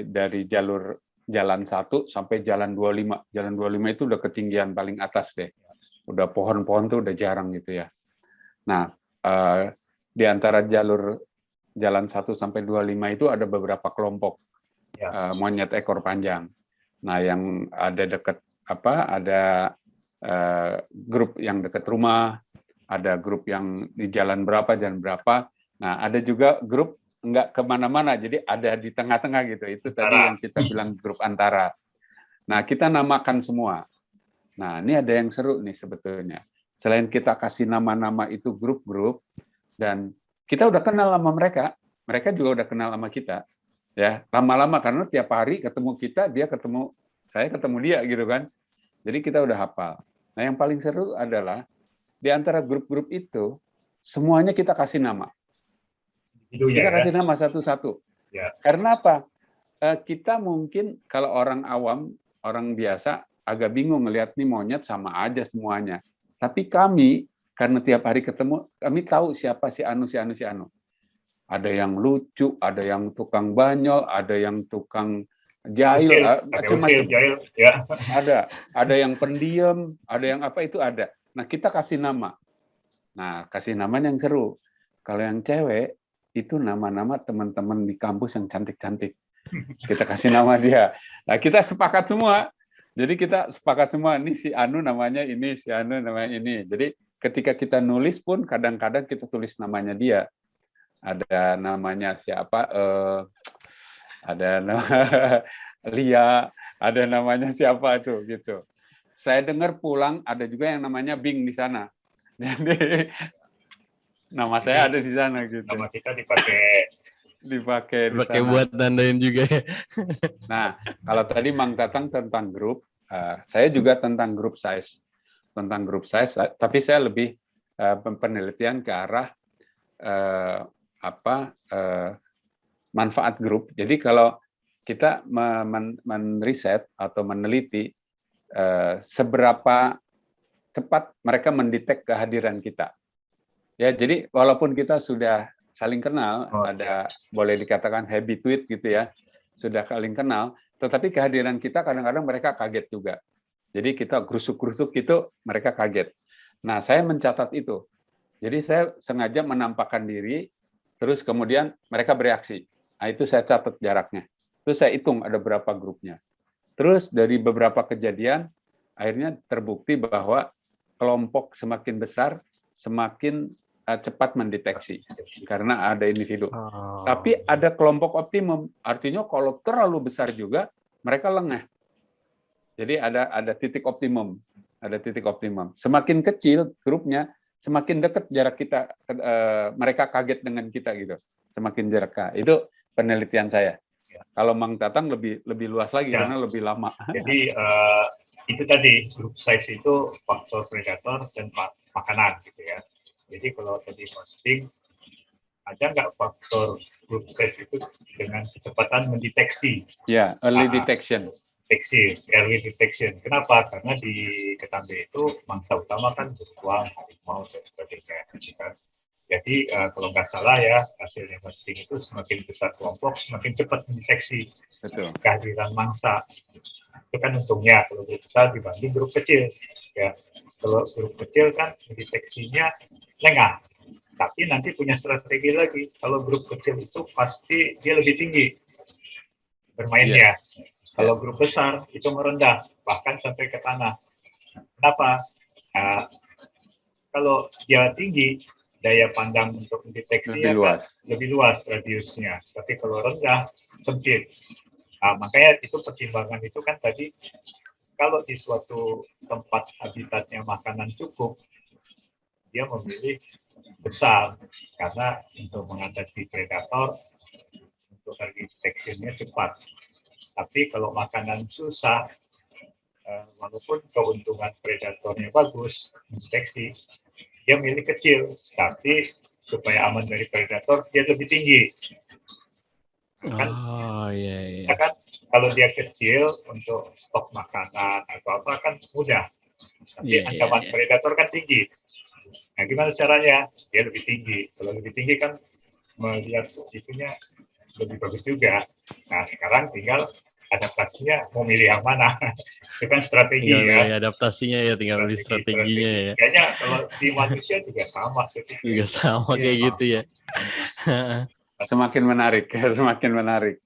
dari jalur jalan 1 sampai jalan 25. Jalan 25 itu udah ketinggian paling atas deh. Udah pohon-pohon tuh udah jarang gitu ya. Nah, di antara jalur jalan 1 sampai 25 itu ada beberapa kelompok monyet ekor panjang. Nah, yang ada ada grup yang dekat rumah, ada grup yang di jalan berapa. Nah, ada juga grup nggak kemana-mana, jadi ada di tengah-tengah gitu. Itu tadi yang kita bilang grup antara. Nah, kita namakan semua. Nah, ini ada yang seru nih sebetulnya. Selain kita kasih nama-nama itu grup-grup, dan kita udah kenal sama mereka juga udah kenal sama kita, ya lama-lama karena tiap hari ketemu kita, saya ketemu dia gitu kan, jadi kita udah hafal. Nah yang paling seru adalah di antara grup-grup itu semuanya kita kasih nama, kasih nama satu-satu. Karena apa? Kita mungkin kalau orang awam, orang biasa agak bingung ngelihat nih monyet sama aja semuanya, tapi kami karena tiap hari ketemu, kami tahu siapa si Anu. Ada yang lucu, ada yang tukang banyol, ada yang tukang jahil, macam-macam. Ya. Ada yang pendiam, ada yang apa itu ada. Nah, kita kasih nama. Nah, kasih nama yang seru. Kalau yang cewek, itu nama-nama teman-teman di kampus yang cantik-cantik. Kita kasih nama dia. Nah, kita sepakat semua. Jadi kita sepakat semua, ini si Anu namanya ini, si Anu namanya ini. Jadi ketika kita nulis pun kadang-kadang kita tulis namanya dia. Ada namanya siapa? Ada nama Lia, ada namanya siapa itu gitu. Saya dengar pulang ada juga yang namanya Bing di sana. Jadi nama saya ada di sana gitu. Nama kita dipakai buat nandain juga. Nah, kalau tadi Mang Tatang tentang grup, saya juga tentang grup size. Tentang grup size, tapi saya lebih penelitian ke arah manfaat grup. Jadi kalau kita menriset atau meneliti seberapa cepat mereka mendetek kehadiran kita. Ya, jadi walaupun kita sudah saling kenal, boleh dikatakan habituate gitu ya, sudah saling kenal, tetapi kehadiran kita kadang-kadang mereka kaget juga. Jadi kita gerusuk-gerusuk gitu, mereka kaget. Nah, saya mencatat itu. Jadi saya sengaja menampakkan diri, terus kemudian mereka bereaksi. Nah, itu saya catat jaraknya. Itu saya hitung ada berapa grupnya. Terus dari beberapa kejadian, akhirnya terbukti bahwa kelompok semakin besar, semakin cepat mendeteksi karena ada individu. Tapi ada kelompok optimum, artinya kalau terlalu besar juga mereka lengah. Jadi ada titik optimum, Semakin kecil grupnya, semakin dekat jarak kita, mereka kaget dengan kita gitu. Semakin jarak. Itu penelitian saya. Kalau Mang Tatang lebih luas lagi karena lebih lama. Jadi itu tadi group size itu faktor predator dan makanan gitu ya. Jadi kalau tadi posting, ada nggak faktor group size itu dengan kecepatan mendeteksi? Ya, early detection. Early detection. Kenapa? Karena di Ketambe itu mangsa utama kan beruang, harimau, dan sebagainya. Kan? Jadi kalau nggak salah ya, hasilnya posting itu semakin besar kelompok, semakin cepat mendeteksi kehadiran mangsa. Itu kan untungnya kalau grup besar dibanding grup kecil. Ya, kalau grup kecil kan deteksinya lengah, tapi nanti punya strategi lagi. Kalau grup kecil itu pasti dia lebih tinggi bermainnya. Kalau grup besar itu merendah, bahkan sampai ke tanah. Kenapa? Kalau dia tinggi, daya pandang untuk mendeteksi lebih luas radiusnya. Tapi kalau rendah, sempit. Makanya itu pertimbangan itu kan tadi, kalau di suatu tempat habitatnya makanan cukup, dia memilih besar karena untuk mengatasi predator, untuk early detection-nya cepat. Tapi kalau makanan susah, walaupun keuntungan predatornya bagus, mendeteksi, dia milih kecil, tapi supaya aman dari predator, dia lebih tinggi. Iya. Kan kalau dia kecil untuk stok makanan atau apa kan mudah, tapi ancaman predator kan tinggi. Nah, gimana caranya? Dia lebih tinggi. Kalau lebih tinggi kan melihat itunya lebih bagus juga. Nah, sekarang tinggal adaptasinya mau milih yang mana. Itu kan strategi ya. Adaptasinya ya, tinggal milih strateginya ya. Kayaknya kalau di manusia juga sama. Juga sama kayak gitu ya. Semakin menarik.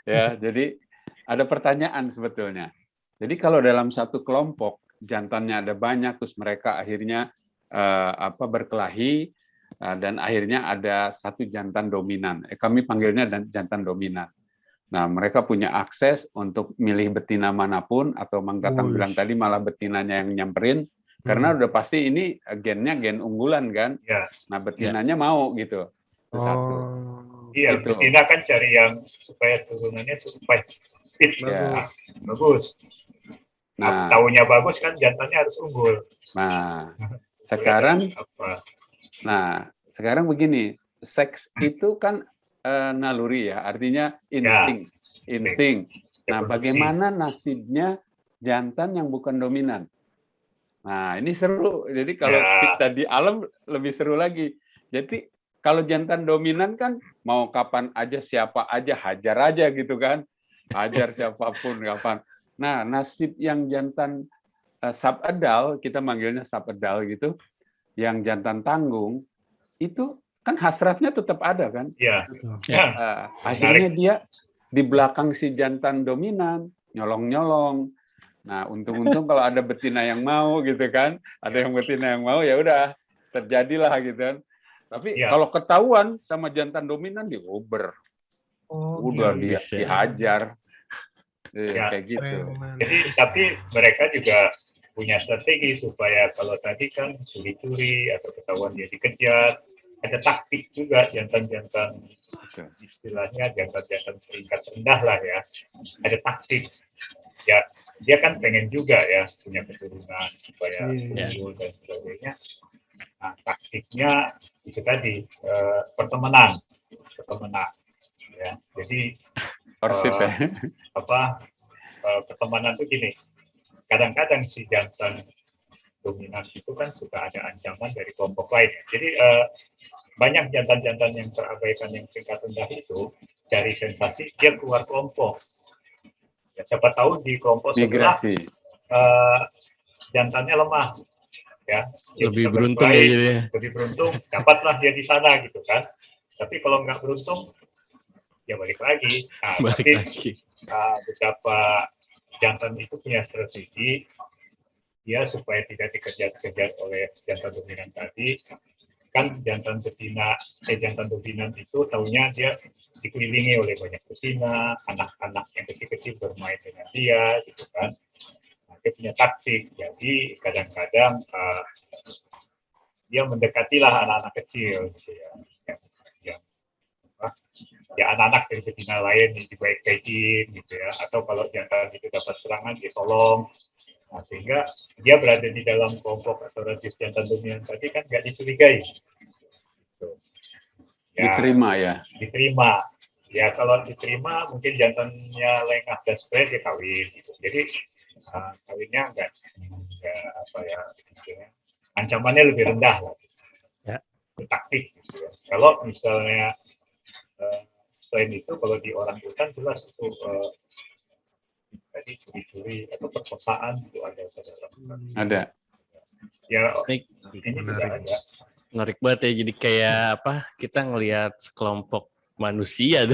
Ya, jadi ada pertanyaan sebetulnya. Jadi kalau dalam satu kelompok jantannya ada banyak, terus mereka akhirnya berkelahi, dan akhirnya ada satu jantan dominan. Kami panggilnya jantan dominan. Nah, mereka punya akses untuk milih betina manapun, atau Mang Tatang bilang tadi malah betinanya yang nyamperin, karena udah pasti ini gennya gen unggulan kan. Ya. Nah, betinanya mau gitu. Itu satu. Iya, itu. Betina kan cari yang supaya turunannya supaya fit, bagus. Nah, tahunya bagus kan jantannya harus unggul. Nah, sekarang begini, seks itu kan naluri ya, artinya insting. Nah, bagaimana nasibnya jantan yang bukan dominan? Nah, ini seru. Jadi kalau kita di alam lebih seru lagi. Jadi kalau jantan dominan kan mau kapan aja, siapa aja, hajar aja gitu kan. Hajar siapapun kapan. Nah, nasib yang jantan subadal, kita manggilnya subadal gitu, yang jantan tanggung, itu kan hasratnya tetap ada kan? Iya. Akhirnya dia di belakang si jantan dominan, nyolong-nyolong. Nah, untung-untung kalau ada betina yang mau gitu kan, ada yang betina yang mau, ya udah terjadilah gitu kan. Tapi kalau ketahuan sama jantan dominan diober, udah dia dihajar, kayak gitu. Jadi tapi mereka juga punya strategi supaya kalau tadi kan curi-curi atau ketahuan dia dikejar, ada taktik juga jantan-jantan, istilahnya jantan-jantan peringkat rendah lah ya, ada taktik. Ya, dia kan pengen juga ya punya keturunan supaya unggul dan sebagainya. Nah, taktiknya itu tadi pertemanan. Ya, jadi pertemanan itu gini. Kadang-kadang si jantan dominan itu kan suka ada ancaman dari kelompok lain. Jadi banyak jantan-jantan yang terabaikan yang tingkat rendah itu cari sensasi, dia keluar kelompok. Ya, siapa tahu di kelompok sebelah jantannya lemah, ya lebih beruntung ya, gitu ya. Lebih beruntung, dapatlah dia di sana gitu kan. Tapi kalau nggak beruntung, ya balik lagi. Nah, beberapa jantan itu punya strategi dia supaya tidak dikejar-kejar oleh jantan dominan tadi. Kan jantan dominan itu taunya dia dikelilingi oleh banyak betina, anak-anak yang kecil-kecil bermain dengan dia, gitu kan. Nah, dia punya taktik, jadi kadang-kadang dia mendekatilah anak-anak kecil, gitu ya. Ya anak-anak dari betina lain dibaik-baikin, gitu ya. Atau kalau jantan itu dapat serangan, ditolong. Nah, sehingga dia berada di dalam kelompok atau radius jantan dominan tadi kan nggak dicurigai. Ya, diterima. Ya kalau diterima mungkin jantannya lengah dan spread dia kawin. Gitu. Jadi kawinnya enggak apa ya, ancamannya lebih rendah lah. Ya. Taktik. Gitu ya. Kalau misalnya selain itu kalau di orang hutan jelas itu tadi curi-curi atau perkosaan itu ada. Ada. Ya ini juga ada. Menarik banget ya, jadi kayak apa, kita ngelihat sekelompok manusia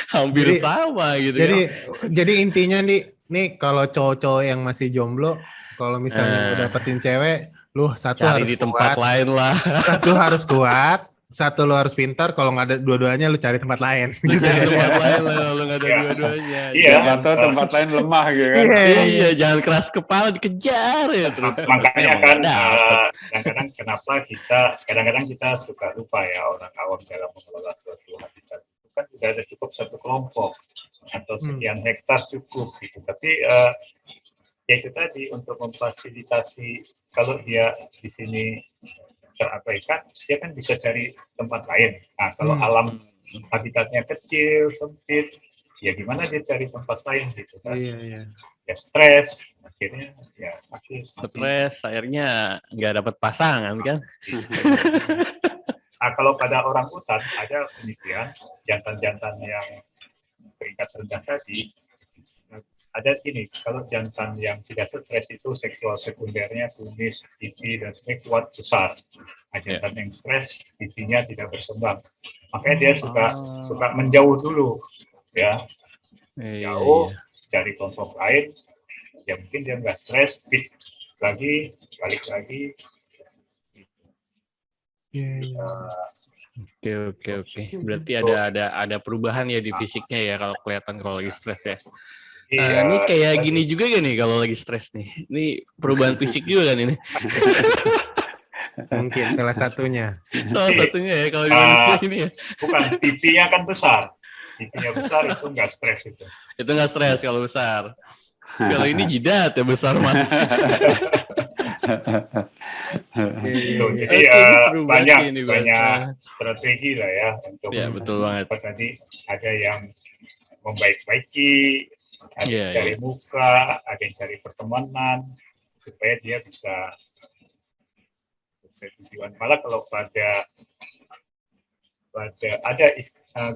hampir sama gitu. Jadi intinya nih kalau cowok-cowok yang masih jomblo, kalau misalnya mau dapetin cewek, lu satu cari harus di tempat lain lah. Satu harus kuat, satu lu harus pintar, kalau nggak ada dua-duanya lu cari tempat lain. Gitu. Cari tempat lain lah, kalau nggak ada dua-duanya. Iya. Atau tempat lain lemah gitu kan. Iya, jangan keras kepala dikejar ya terus. Makanya kan kadang-kadang kita suka lupa ya, orang awam dalam mengelola suatu habitat itu kan sudah ada cukup satu kelompok atau sekian hektar cukup gitu. Tapi ya itu tadi untuk memfasilitasi kalau dia di sini terabaikan, dia kan bisa cari tempat lain. Nah, kalau alam habitatnya kecil, sempit, ya gimana dia cari tempat lain gitu kan? Iya. Ya stres, akhirnya ya sakit. Stres, akhirnya nggak dapat pasangan kan? Nah, kalau pada orang hutan ada penelitian jantan-jantan yang peringkat rendah tadi. Ada gini, kalau jantan yang tidak stres itu seksual sekundernya kumis, pipi, dan sebagainya kuat besar. Nah, jantan yang stres, pipinya tidak berkembang. Makanya dia suka menjauh dulu, ya. Jauh, cari kelompok lain, ya mungkin dia nggak stres, fit lagi, balik lagi. Oke. Berarti ada perubahan ya di fisiknya ya kalau kelihatan kalau lagi stres ya. Ini kayak gini juga kan nih kalau lagi stres nih. Ini perubahan fisik juga kan ini. Mungkin salah satunya. Salah satunya ya kalau di manusia ini ya. Bukan, pipinya kan besar. Pipinya besar itu nggak stres itu. Itu nggak stres kalau besar. Kalau ini jidat ya besar mah. Jadi banyak strategi lah ya untuk betul banget. Tadi ada yang membaik-baiki, ada yang cari muka, ada yang cari pertemanan supaya dia bisa tujuan. Malah kalau ada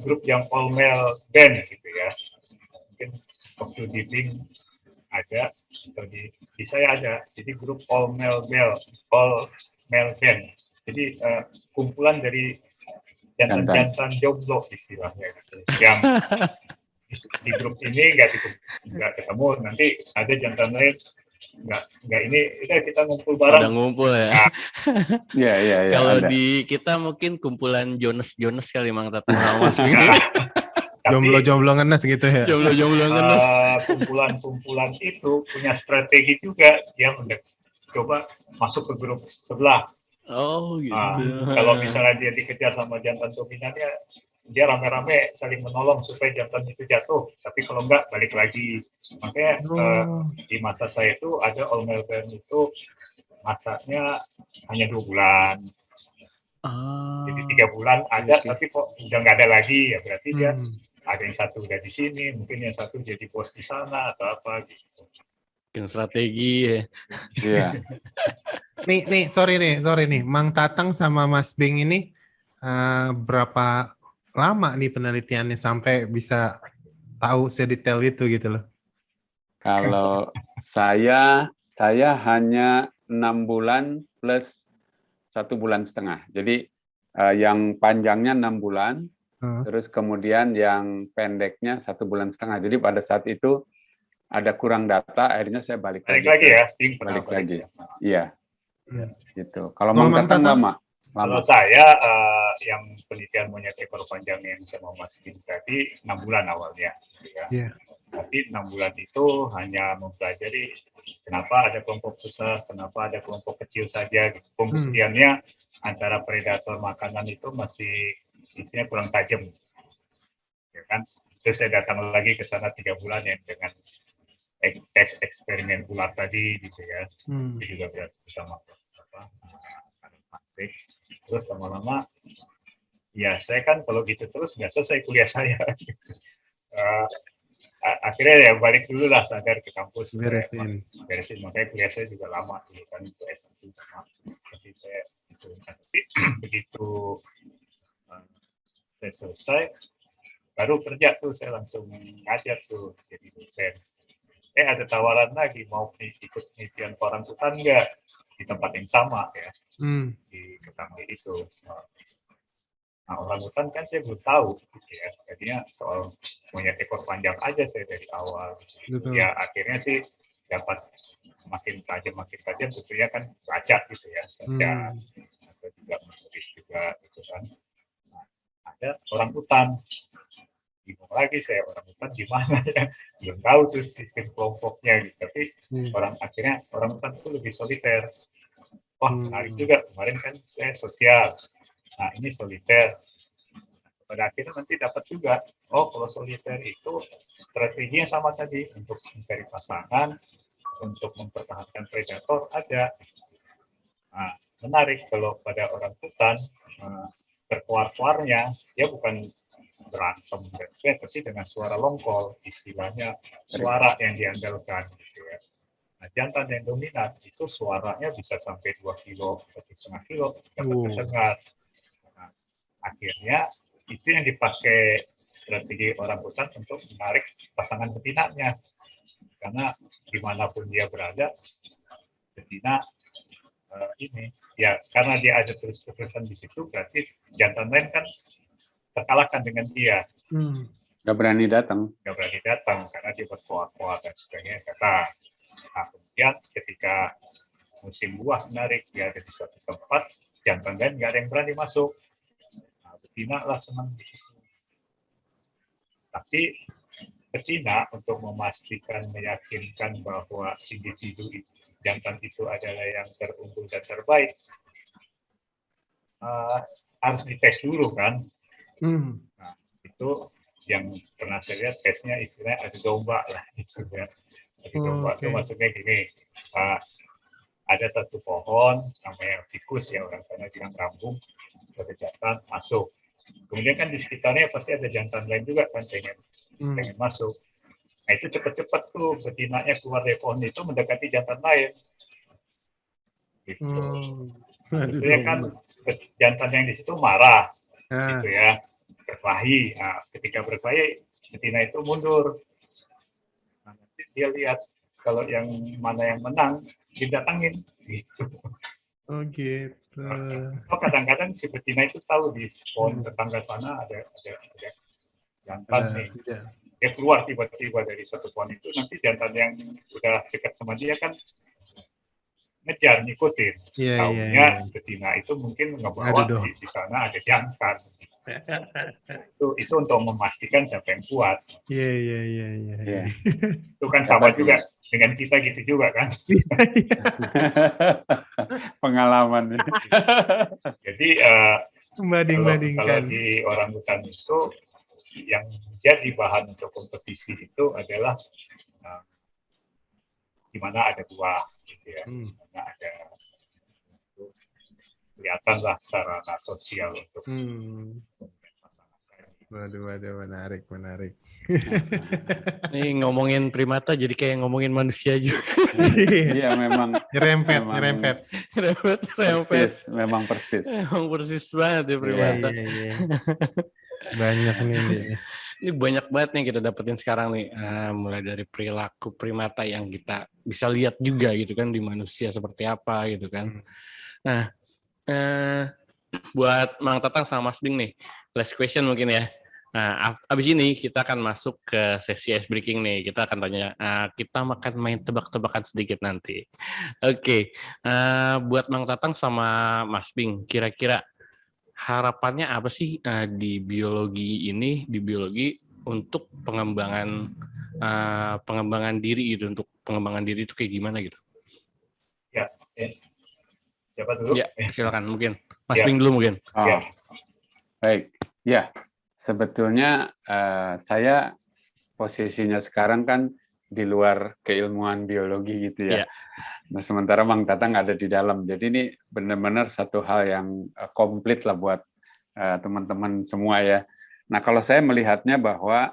grup yang all male band gitu ya, mungkin waktu di Link ada atau di saya ada, jadi grup all male band, jadi kumpulan dari jantan jomblo istilahnya gitu. Yang di grup ini nggak ketemu, nanti ada jantan lain nggak ini udah kita ngumpul bareng. Udah ngumpul ya. Iya. Kalau di kita mungkin kumpulan Jonas kali Mang Tatang sama Mas Bing. Jomblo ngenes gitu ya. Jomblo ngenes. Kumpulan itu punya strategi juga, dia coba masuk ke grup sebelah. Oh gitu. Kalau misalnya dia dikejar sama jantan dominannya, dia rame-rame saling menolong supaya jantan itu jatuh. Tapi kalau enggak, balik lagi. Makanya di masa saya itu ada all male band itu masanya hanya 2 bulan. Jadi 3 bulan ada, tapi kok udah nggak ada lagi, ya berarti dia ada yang satu udah di sini, mungkin yang satu jadi bos di sana atau apa gitu. Mungkin strategi ya. Iya. Nih, sorry nih, Mang Tatang sama Mas Bing ini berapa lama nih penelitiannya sampai bisa tahu sedetail itu gitu loh? Kalau saya hanya 6 bulan plus 1,5 bulan. Jadi yang panjangnya 6 bulan, Terus kemudian yang pendeknya 1,5 bulan. Jadi pada saat itu ada kurang data, akhirnya saya balik lagi ke- ya, balik lagi. ya. Iya, Hmm. gitu. Kalau Kalau Mang Tatang Tatang? lama. Kalau saya yang penelitian monyet ekor panjang yang saya mau masukin tadi 6 bulan awalnya. Ya. Iya. Tapi 6 bulan itu hanya mempelajari kenapa ada kelompok besar, kenapa ada kelompok kecil saja. Pembuktiannya antara predator makanan itu masih isinya kurang tajam. Ya kan? Terus saya datang lagi ke sana 3 bulan ya dengan tes eksperimen ular tadi gitu ya. Itu juga bersama terus lama-lama ya saya kan kalau gitu terus nggak selesai kuliah saya. Akhirnya ya balik dulu lah sadar ke kampus beresin makanya kuliah saya juga lama dulu kan itu S1 sama tapi saya itu tapi begitu saya selesai baru kerja tuh saya langsung ngajar tuh jadi dosen. Ada tawaran lagi mau ikut penelitian orangutan nggak di tempat yang sama ya di Ketambi itu. Nah orangutan kan saya belum tahu gitu ya. Jadinya soal monyet ekor panjang aja saya dari awal. Betul. Ya akhirnya sih dapat makin tajam tentunya kan baca gitu ya baca atau juga menulis juga gitu kan. Nah, ada orangutan. Bingung lagi saya orangutan gimana ya belum tahu tuh sistem kelompoknya gitu tapi akhirnya orangutan itu lebih soliter. Wah menarik juga kemarin kan saya sosial nah ini soliter pada akhirnya nanti dapat juga kalau soliter itu strateginya sama tadi untuk mencari pasangan untuk mempertahankan predator ada nah, menarik kalau pada orangutan berkuar-kuarnya dia bukan berantem tapi dengan suara longkol istilahnya suara yang diandalkan gitu ya. Nah, jantan yang dominan itu suaranya bisa sampai 2 kilo, 1,5 kilo dapat terdengar. Nah, akhirnya itu yang dipakai strategi orangutan untuk menarik pasangan betinanya karena dimanapun dia berada betina ini ya karena dia ada terus-terusan di situ berarti jantan lain kan terkalahkan dengan dia. Nggak berani datang karena dia berkuah-kuah dan sebagainya. Nah, kemudian ketika musim buah menarik dia ada di suatu tempat, jantan lain nggak ada yang berani masuk. Nah, betina lah senang di situ. Tapi betina untuk memastikan meyakinkan bahwa individu jantan itu adalah yang terunggul dan terbaik harus dites dulu kan. Nah, itu yang pernah saya lihat tesnya istilahnya adu domba lah gitu ya. Adu domba itu maksudnya gini, ada satu pohon namanya fikus ya orang sana bilang rambung, ada jantan masuk. Kemudian kan di sekitarnya pasti ada jantan lain juga kan pengen masuk. Nah itu cepat-cepat tuh betinanya keluar dari pohon itu mendekati jantan lain. Gitu. Sebetulnya kan jantan yang di situ marah, gitu ya. Berkelahi. Nah, ketika berkelahi, betina itu mundur. Nah, nanti dia lihat kalau yang mana yang menang, didatangin. Gitu. Oh gitu. Kadang-kadang si betina itu tahu di pohon tetangga sana ada jantan nih. Dia keluar tiba-tiba dari satu pohon itu, nanti jantan yang udah dekat sama dia kan ngejar, ngikutin. Taunya betina itu mungkin ngebawa di sana ada jantan. Itu untuk memastikan siapa yang kuat. Iya. Itu kan sama juga dengan kita gitu juga kan. Pengalaman. Jadi kalau di orangutan itu yang jadi bahan untuk kompetisi itu adalah di mana ada buah, gitu ya. Di mana ada kelihatanlah sarana sosial untuk Waduh, menarik. Nih ngomongin primata jadi kayak ngomongin manusia juga. Iya memang. Nyerempet. Memang persis. Memang persis banget ya primata. Iya. Banyak nih. Ini banyak banget nih kita dapetin sekarang nih. Mulai dari perilaku primata yang kita bisa lihat juga gitu kan di manusia seperti apa gitu kan. Nah, buat Mang Tatang sama Mas Bing nih, last question mungkin ya. Nah, abis ini kita akan masuk ke sesi ice breaking nih. Kita akan tanya, kita akan main tebak-tebakan sedikit nanti. Oke, buat Mang Tatang sama Mas Bing, kira-kira harapannya apa sih di biologi ini, untuk pengembangan diri gitu, untuk pengembangan diri itu kayak gimana gitu? Ya, siapa dulu? Ya, silakan mungkin. Mas Bing dulu mungkin. Ya. Baik, ya. Sebetulnya saya posisinya sekarang kan di luar keilmuan biologi gitu ya. Nah, sementara Mang Tatang ada di dalam. Jadi ini benar-benar satu hal yang komplit lah buat teman-teman semua ya. Nah, kalau saya melihatnya bahwa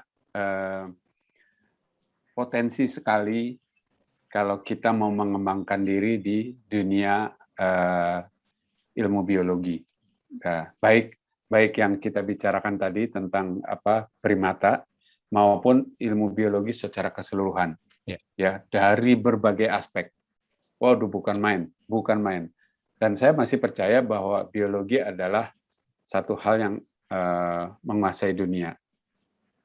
potensi sekali kalau kita mau mengembangkan diri di dunia ilmu biologi. Nah, baik yang kita bicarakan tadi tentang primata maupun ilmu biologi secara keseluruhan. Ya, dari berbagai aspek. Waduh, bukan main. Dan saya masih percaya bahwa biologi adalah satu hal yang menguasai dunia.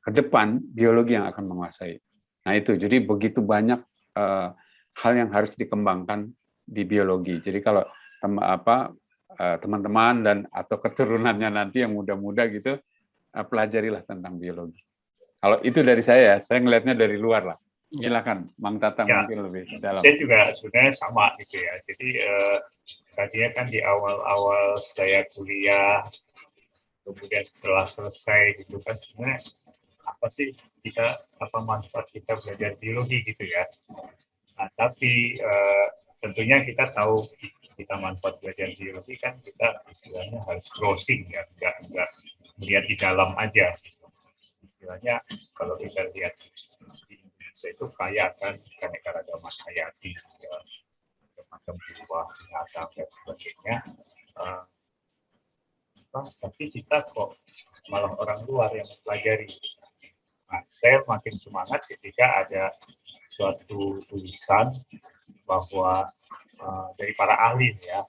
Ke depan biologi yang akan menguasai. Nah itu, jadi begitu banyak hal yang harus dikembangkan di biologi. Jadi kalau teman-teman dan atau keturunannya nanti yang muda-muda gitu, pelajarilah tentang biologi. Kalau itu dari saya ngelihatnya dari luar lah. Silakan, Mang Tatang mungkin lebih dalam. Saya juga sebenarnya sama gitu ya. Jadi tadinya kan di awal-awal saya kuliah, kemudian setelah selesai gitu kan sebenarnya apa sih apa manfaat kita belajar biologi gitu ya. Nah, tapi tentunya kita tahu kita manfaat belajar biologi kan kita istilahnya harus crossing ya, nggak melihat di dalam aja. Istilahnya kalau kita lihat di Indonesia itu kaya kan keanekaragaman hayati, ya, macam buah, binatang dan sebagainya. Tapi kita kok malah orang luar yang mempelajari. Nah, saya makin semangat ketika ada suatu tulisan bahwa dari para ahli ya,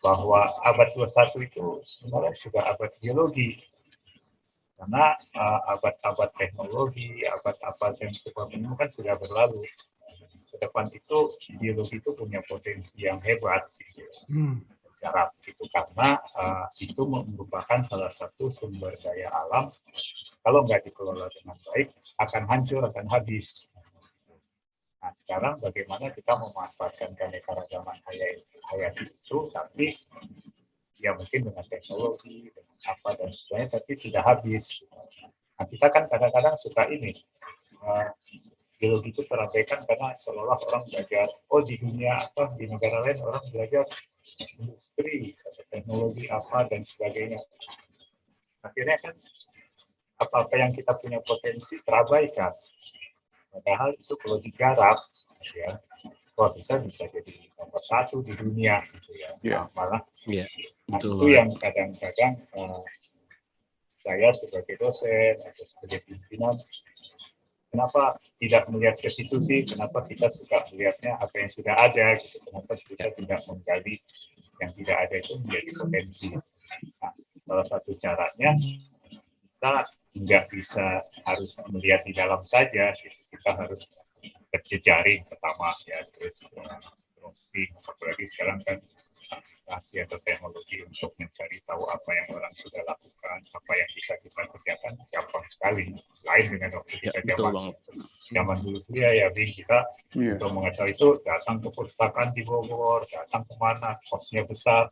bahwa abad 21 itu sebenarnya sudah abad biologi. Karena abad-abad teknologi, abad-abad yang sebelumnya kan sudah berlalu. Ke depan itu biologi itu punya potensi yang hebat gitu. Itu karena itu merupakan salah satu sumber daya alam kalau nggak dikelola dengan baik akan hancur, akan habis. Nah, sekarang bagaimana kita memanfaatkan keanekaragaman hayati itu, tapi ya mungkin dengan teknologi, dengan apa dan sebagainya, tapi tidak habis. Nah, kita kan kadang-kadang suka ini, biologi itu terabaikan karena seolah orang belajar, di dunia apa, di negara lain orang belajar industri, teknologi apa dan sebagainya. Akhirnya kan apa-apa yang kita punya potensi terabaikan. Padahal itu kalau digarap, ya, kita bisa jadi nomor 1 di dunia, gitu ya. Malah, itu yang kadang-kadang saya sebagai dosen atau sebagai pimpinan, kenapa tidak melihat ke situ sih? Kenapa kita suka melihatnya apa yang sudah ada, gitu? Kenapa kita tidak menggali yang tidak ada itu menjadi potensi? Nah, salah satu caranya kita nggak bisa harus melihat di dalam saja, kita harus berjejaring pertama ya, terus apalagi sekarang kan aplikasi atau teknologi untuk mencari tahu apa yang orang sudah lakukan, apa yang bisa kita kerjakan gampang sekali. Lain dengan waktu kita zaman dulu ya Bing, kita untuk mengetahui itu datang ke perpustakaan di Bogor, datang kemana, kosnya besar.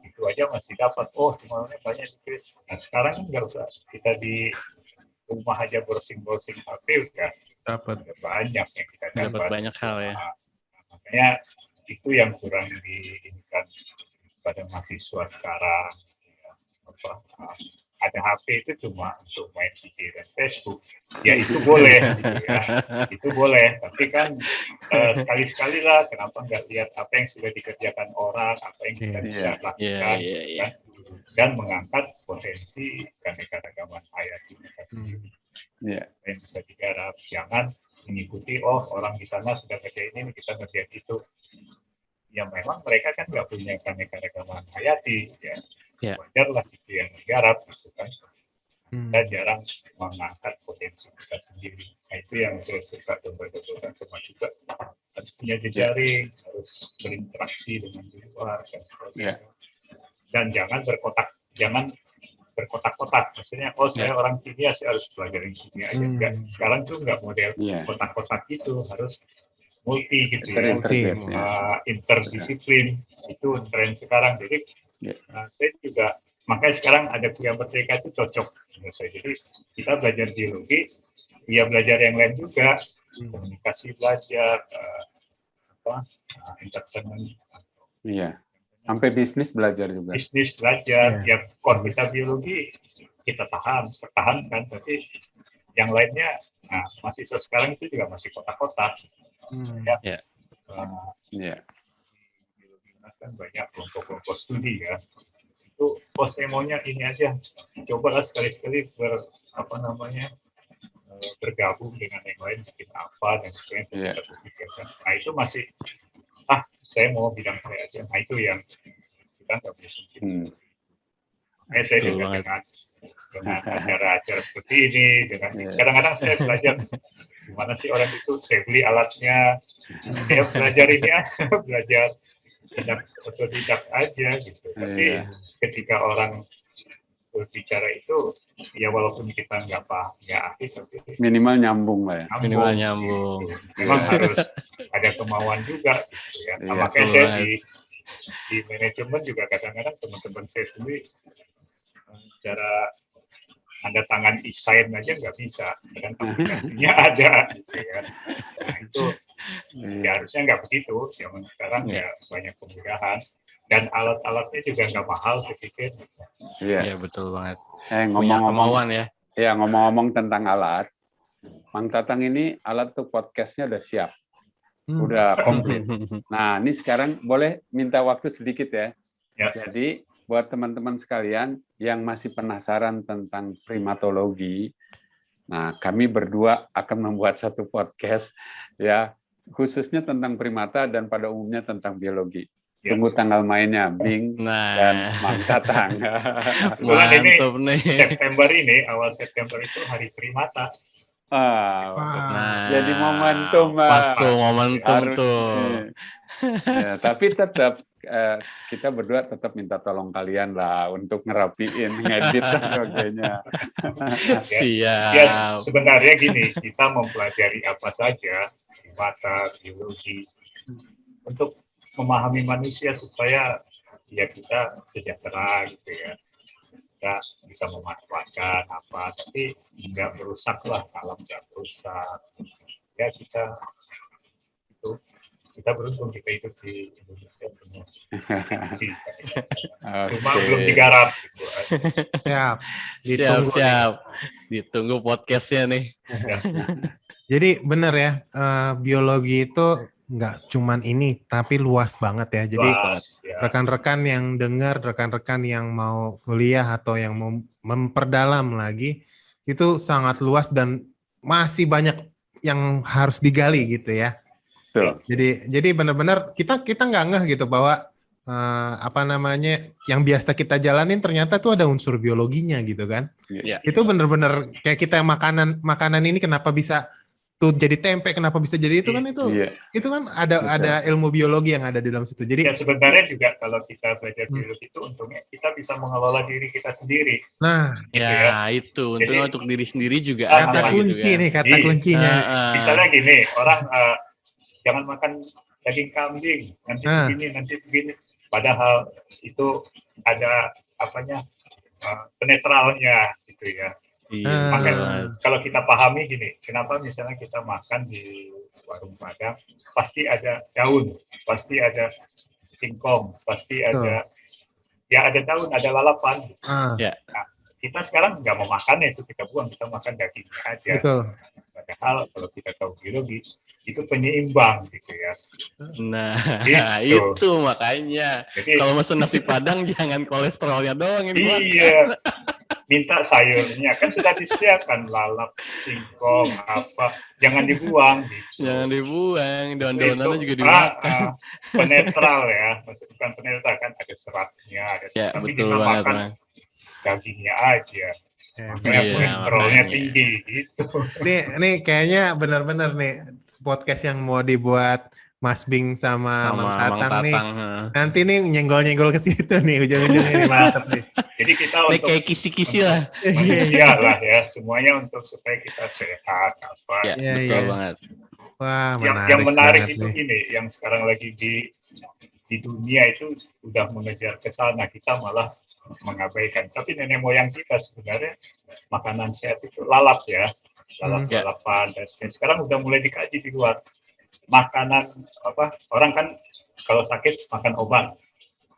Itu aja masih dapat, semuanya banyak ditulis. Nah sekarang kan nggak usah, kita di rumah aja browsing HP udah dapat banyak yang kita dapat banyak hal ya. Makanya itu yang kurang diinginkan pada mahasiswa sekarang. Ada HP itu cuma untuk main IG dan Facebook, ya itu boleh, gitu ya. Itu boleh. Tapi kan sekali-sekali lah, kenapa nggak lihat apa yang sudah dikerjakan orang, apa yang kita bisa lakukan, kan? Dan mengangkat potensi keanekaragaman hayati kita sendiri. Yang bisa digarap, jangan mengikuti orang di sana sudah kerjain ini, kita kerjain itu. Ya memang mereka kan nggak punya keanekaragaman hayati, ya. wajarlah itu yang digarap gitu kan. Kita jarang mengangkat potensi kita sendiri. Nah, itu yang saya suka coba-coba sama juga. Harus punya jejaring, harus berinteraksi dengan di luar dan sebagainya. Dan jangan berkotak-kotak. Maksudnya, saya orang kimia, saya harus belajar kimia aja. Enggak. Sekarang tuh nggak model kotak-kotak itu, harus multi gitu ya. Interdisiplin itu tren sekarang. Jadi saya juga makanya sekarang ada kuliah merdeka itu cocok menurut saya. Jadi kita belajar biologi, dia belajar yang lain juga, komunikasi belajar, entertainment. Iya. Sampai bisnis belajar juga. Bisnis belajar, ya core kita biologi kita pertahankan, tapi yang lainnya, mahasiswa sekarang itu juga masih kotak-kotak. Kan banyak kelompok-kelompok studi ya. Itu saya maunya ini aja, cobalah sekali-sekali bergabung dengan yang lain, bikin apa dan sebagainya. Nah itu masih saya mau bidang saya aja. Nah itu yang kita nggak bisa sendiri. Saya juga dengan acara-acara seperti ini, kadang-kadang saya belajar gimana sih orang itu, saya beli alatnya, saya belajar ini aja, belajar otodidak aja gitu. Tapi ketika orang berbicara itu, ya walaupun kita nggak ahli, tapi minimal nyambung lah ya. Minimal nyambung. Memang harus ada kemauan juga gitu ya. Makanya saya di manajemen juga kadang-kadang teman-teman saya sendiri cara tanda tangan e-sign aja nggak bisa, dan aplikasinya ada gitu ya. Nah itu ya harusnya nggak begitu. Zaman sekarang ya banyak kemudahan dan alat-alatnya juga nggak mahal, saya pikir. Iya betul banget. Ngomong-ngomong ya. Ya ngomong-ngomong tentang alat, Mang Tatang ini alat tuh podcastnya udah siap, udah komplit. Nah ini sekarang boleh minta waktu sedikit ya. Jadi buat teman-teman sekalian yang masih penasaran tentang primatologi, nah kami berdua akan membuat satu podcast ya khususnya tentang primata dan pada umumnya tentang biologi. Tunggu tanggal mainnya, Bing dan Mang Tatang. Mantap nih. Awal September itu hari primata. Jadi momentum. Pas tuh momentum tuh. Ya, tapi tetap kita berdua tetap minta tolong kalian lah untuk ngerapiin, ngedit dan sebagainya. Siap. Ya, sebenarnya gini, kita mempelajari apa saja, primata, biologi, untuk memahami manusia supaya ya kita sejahtera gitu ya. Kita bisa memanfaatkan apa, tapi nggak merusak lah, alam nggak merusak. Ya kita beruntung kita hidup di Indonesia penuh cuma belum digarap gitu. Siap. Ditunggu podcastnya nih. Jadi benar ya, biologi itu nggak cuman ini, tapi luas banget ya. Jadi rekan-rekan yang dengar, rekan-rekan yang mau kuliah atau yang mau memperdalam lagi, itu sangat luas dan masih banyak yang harus digali gitu ya. Jadi benar-benar kita nggak ngeh gitu bahwa yang biasa kita jalanin ternyata tuh ada unsur biologinya gitu kan. Itu benar-benar kayak kita makanan ini kenapa bisa tuh jadi tempe, kenapa bisa jadi itu kan itu kan ada ilmu biologi yang ada di dalam situ. Jadi sebenarnya juga kalau kita belajar biologi itu untungnya kita bisa mengelola diri kita sendiri. Nah, itu untungnya untuk diri sendiri juga kata kunci nih, kata kuncinya. Misalnya gini, orang jangan makan daging kambing, nanti begini. Padahal itu ada penetralnya gitu ya. Makanya kalau kita pahami gini, kenapa misalnya kita makan di warung Padang, pasti ada daun, pasti ada singkong, pasti ada ada daun, ada lalapan. Nah, kita sekarang nggak mau makan itu, kita buang, kita makan dagingnya aja. Betul. Padahal kalau kita tahu biologi, itu penyeimbang gitu ya. Nah, itu makanya. Jadi, kalau mesen nasi Padang jangan kolesterolnya doang ini. Iya. minta sayurnya, kan sudah disediakan lalap, singkong, apa, jangan dibuang. Gitu. Jangan dibuang, daun-daunannya juga Itu, dimakan. penetral ya, maksudnya bukan penetral kan, ada seratnya, ada Ya, tapi betul kita banget, makan Bang. dagingnya aja. Makanya Iya, kolesterolnya makanya. tinggi gitu. Nih kayaknya benar-benar nih podcast yang mau dibuat Mas Bing sama Mang Mang Tatang nih. Tatang. Nanti nih nyenggol-nyenggol ke situ nih ujung-ujungnya nih mantep nih. Jadi kita Ini untuk kayak kisi-kisi lah. manusia lah ya, semuanya untuk supaya kita sehat apa. Ya, Iya, betul iya. banget. Wah, Yang menarik banget itu nih. gini, yang sekarang lagi di dunia itu sudah mengejar ke sana, kita malah mengabaikan. Tapi nenek moyang kita sebenarnya makanan sehat itu lalap ya, lalap-lalapan. Dan sekarang udah mulai dikaji di luar. Makanan apa? Orang kan kalau sakit makan obat.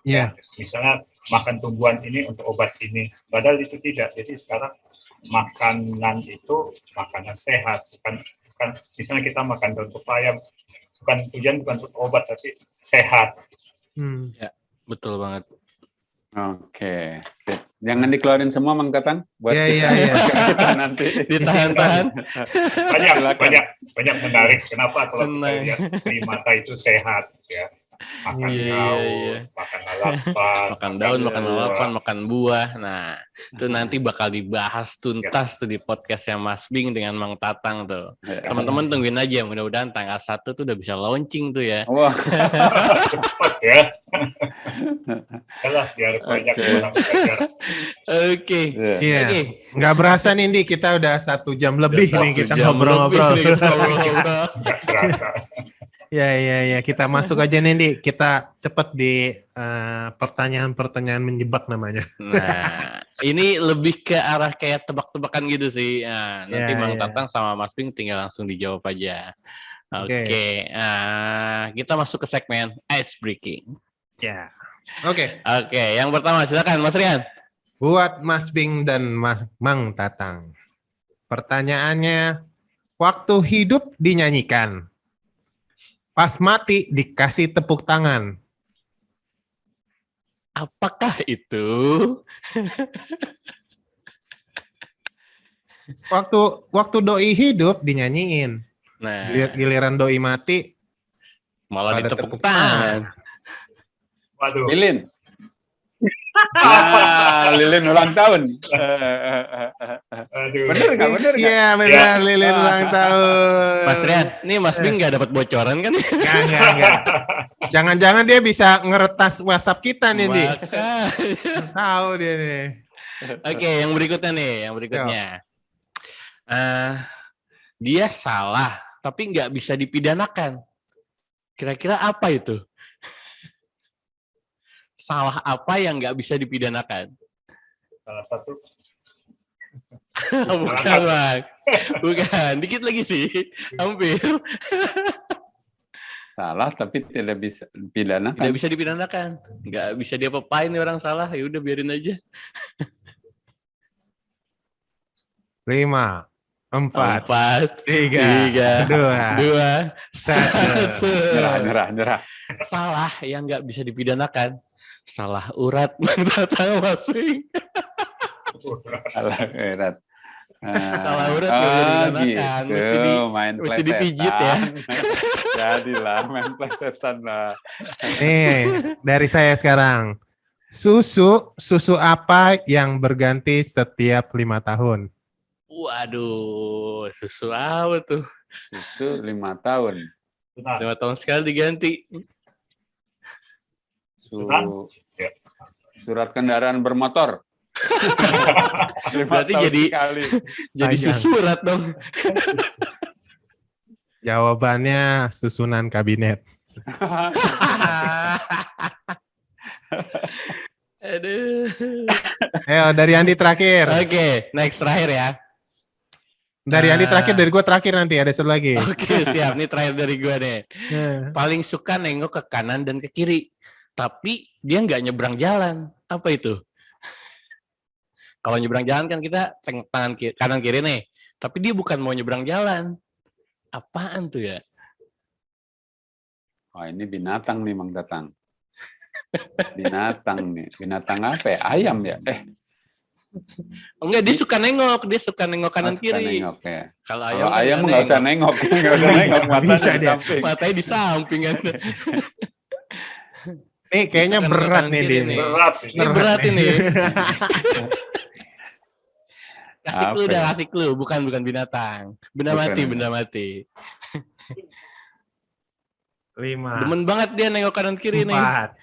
Iya. Ya, misalnya makan tumbuhan ini untuk obat ini. Padahal itu tidak. Jadi sekarang makanan itu makanan sehat, bukan misalnya kita makan daun pepaya, bukan tujuan bukan untuk obat tapi sehat. Ya, betul banget. Oke. Jangan dikeluarin semua Mang Tatang buat Iya. kita nanti. Ditahan-tahan. banyak menarik. Kenapa kalau kita lihat primata itu sehat ya? Makan daun, makan lalapan, makan daun, makan lalapan, makan buah. Nah, itu nanti bakal dibahas tuntas tuh di podcastnya Mas Bing dengan Mang Tatang tuh. Teman-teman tungguin aja, mudah-mudahan tanggal 1 tuh udah bisa launching tuh ya. Wah. Cepat ya. Yalah, biar banyak orang belajar. Oke. Iya. Nggak berasa nih, Di, kita udah 1 jam lebih nih kita ngobrol-ngobrol. Nggak berasa. Ya. Kita masuk aja nih, Di. Kita cepet di pertanyaan-pertanyaan menjebak namanya. Nah, ini lebih ke arah kayak tebak-tebakan gitu sih. Nah, nanti Mang Tatang sama Mas Bing tinggal langsung dijawab aja. Oke. Kita masuk ke segmen ice breaking. Ya. Oke, yang pertama silakan Mas Rian. Buat Mas Bing dan Mang Tatang. Pertanyaannya, waktu hidup dinyanyikan, pas mati dikasih tepuk tangan. Apakah itu? Waktu doi hidup dinyanyiin. Nah, Giliran doi mati malah ditepuk tangan. Waduh. Lilin. Lilin ulang tahun. Bener nggak? Iya benar, Lilin ulang tahun. Mas Rian, nih Mas Bing nggak dapat bocoran kan? Nggak. Jangan-jangan dia bisa ngeretas WhatsApp kita nih, Di. Tahu dia nih. Oke, yang berikutnya. Dia salah, tapi nggak bisa dipidanakan. Kira-kira apa itu? Salah apa yang nggak bisa dipidanakan? Salah satu. Bukan, Bang. Bukan. Dikit lagi sih. Hampir. Salah tapi tidak bisa dipidanakan. Tidak bisa dipidanakan. Nggak bisa diapa-apain nih orang salah. Ya udah biarin aja. 5, 4, 3, 2, 1. Nyerah. Salah yang nggak bisa dipidanakan. Salah urat. Datang Mas Bing. Salah urat. Salah urat nggak bisa dipidanakan. Gitu. Mesti dipijit ya. Jadilah main plesetan lah. Nih, dari saya sekarang. Susu apa yang berganti setiap 5 tahun? Waduh, susu apa tuh? Susu 5 tahun. 5 tahun sekali diganti. Surat kendaraan bermotor. Berarti jadi susurat dong. Jawabannya susunan kabinet. Aduh. Ayo dari Andi terakhir. Oke, next terakhir ya. Dari Andi terakhir, dari gue terakhir nanti ada satu lagi. Oke, siap. Ini terakhir dari gue deh. Paling suka nengok ke kanan dan ke kiri. Tapi dia nggak nyebrang jalan. Apa itu? Kalau nyebrang jalan kan kita tangan kanan kiri nih. Tapi dia bukan mau nyebrang jalan. Apaan tuh ya? Oh, ini binatang nih Mang Tatang. Binatang nih. Binatang apa ya? Ayam ya? Enggak, dia suka nengok kanan Suka kiri. nengok, ya. Kalau Kalau ayam ayam nggak usah nengok, nggak usah nengok, Bisa matanya di dia. samping. matanya di samping kan. Nih kayaknya Suka nengok berat kanan nih kiri dia. nih. Berat Ini berat nih. ini. Kasih Apa clue ya? kasih clue, bukan binatang. Benda Bukan mati, ya. benda mati. 5, Demen banget dia nengok kanan kiri nih. 4,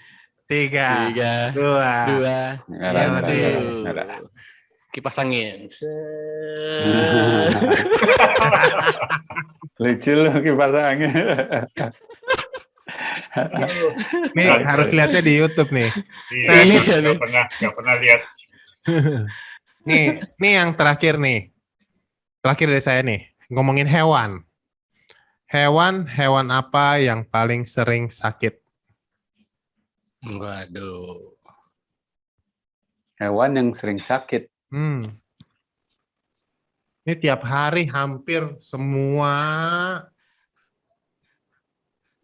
3, 3, 2. 2, Nggak ada, 1. nggak ada. Kipas angin. Lucu lu kipas angin. Nih harus lihatnya di YouTube nih. Iya, Nah, ini nggak pernah lihat. Nih yang terakhir nih. Terakhir dari saya nih, ngomongin hewan. Hewan apa yang paling sering sakit? Waduh. Hewan yang sering sakit. Ini tiap hari hampir semua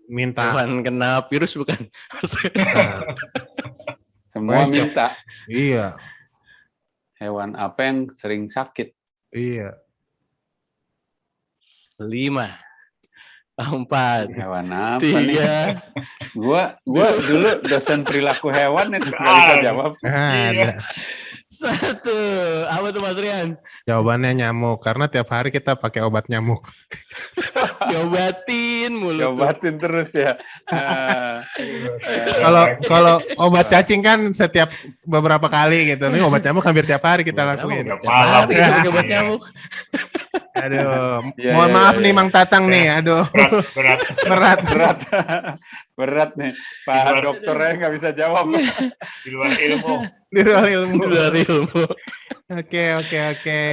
minta. Hewan kena virus bukan? Semua Pokoknya minta. Iya, Hewan apa yang sering sakit? iya. 5, 4, Hewan apa nih? 3. Gua dulu dosen perilaku hewan itu nggak bisa jawab. Ada. 1. Apa tuh Mas Rian? Jawabannya nyamuk, karena tiap hari kita pakai obat nyamuk. Diobatin mulu tuh. Diobatin terus ya. Kalau obat cacing kan setiap beberapa kali gitu. Ini obat nyamuk hampir tiap hari kita lakuin. Tiap Tiap malam. hari kita pakai obat Iya. nyamuk. Aduh, Iya, mohon iya, maaf iya, nih iya. Mang Tatang nih. Aduh, Berat. berat. Berat nih. Pak dokternya nggak bisa jawab. Di luar ilmu. Di ruang ilmu. Dari ilmu. Oke.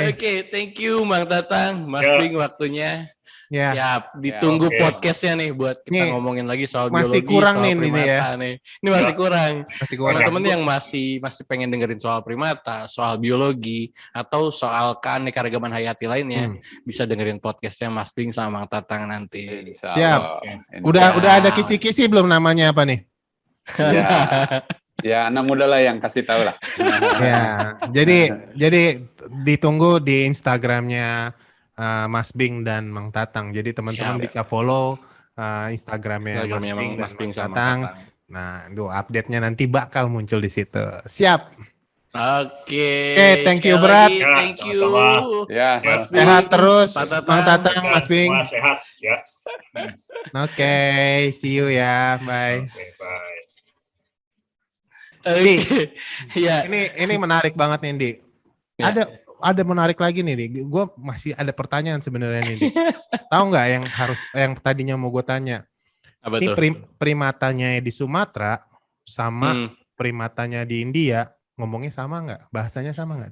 Oke, thank you Mang Tatang, Mas Ya. Bing waktunya. Ya, Siap, ditunggu oke. podcastnya nih buat kita Nih, ngomongin lagi soal masih biologi, kurang soal nih ini primata nih. Ini masih Ya. kurang. masih kurang. Teman-teman yang masih pengen dengerin soal primata, soal biologi, atau soal keanekaragaman hayati lainnya, bisa dengerin podcastnya Mas Bing sama Mang Tatang nanti. Insya Siap. Allah. Udah ada kisi-kisi belum namanya apa nih? Ya, ya anak muda lah yang kasih tahu lah. Ya, jadi ditunggu di Instagramnya Mas Bing dan Mang Tatang. Jadi teman-teman Siap. bisa follow Instagramnya Instagramnya Mas Bing dan Mang sama Tatang. Tatang. Nah, itu update-nya nanti bakal muncul di situ. Siap. Oke. thank you, sekali Berat. lagi, Ya, thank you. sama-sama. Ya, Mas Bing. Sehat terus, Pak Tatang. Mang Tatang, Mas Bing. Semua sehat ya. Oke, see you ya. Bye. Oke, bye. Oke. Ya. Ini menarik banget nih, Di. Ya. Ada menarik lagi nih, Di. Gue masih ada pertanyaan sebenarnya nih, Di. Tahu nggak yang tadinya mau gue tanya? Apa Ini tuh? primatanya di Sumatera sama Hmm. primatanya di India ngomongnya sama nggak? Bahasanya sama nggak?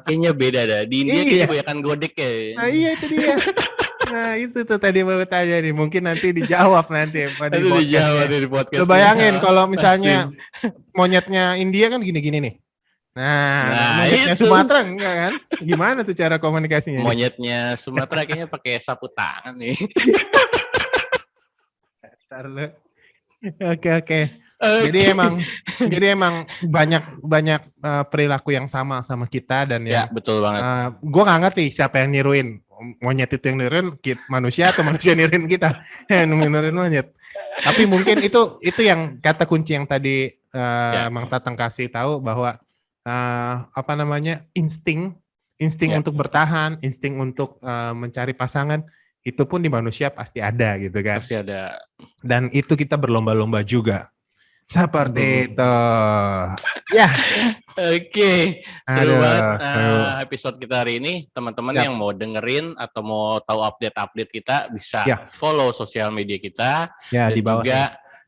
Kayaknya beda dah. Di India Iya. kayaknya banyakan godek ya. Nah iya itu dia. Nah itu tuh tadi mau tanya nih. Mungkin nanti dijawab nanti pada Nanti dijawab di podcast. Lo bayangin kalau misalnya monyetnya India kan gini-gini nih. Nah monyetnya itu. Sumatera enggak kan? Gimana tuh cara komunikasinya? Monyetnya Sumatera kayaknya pakai sapu tangan nih. Ntar lu. Oke. Jadi emang banyak perilaku yang sama kita dan Ya, yang betul banget. gue nggak ngerti siapa yang niruin monyet itu yang niruin manusia atau manusia niruin kita yang niruin monyet. Tapi mungkin itu yang kata kunci yang tadi Mang Tatang kasih tahu bahwa insting Ya. untuk bertahan, insting untuk mencari pasangan itu pun di manusia pasti ada gitu kan. Pasti ada. Dan itu kita berlomba-lomba juga. Seperti itu. Ya. Oke, seru Aduh, banget seru. episode kita hari ini. Teman-teman Siap. yang mau dengerin atau mau tahu update-update kita bisa Ya. follow sosial media kita. Ya Dan di bawah. juga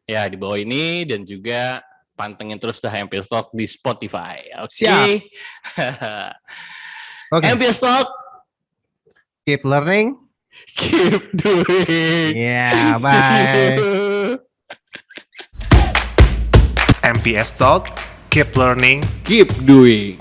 di bawah ini dan juga pantengin terus The Hampir Talk di Spotify. Oke. Siap. Oke. Hampir Talk, Keep learning. keep doing. Yeah, See bye. you. MPS Talk. Keep learning. Keep doing.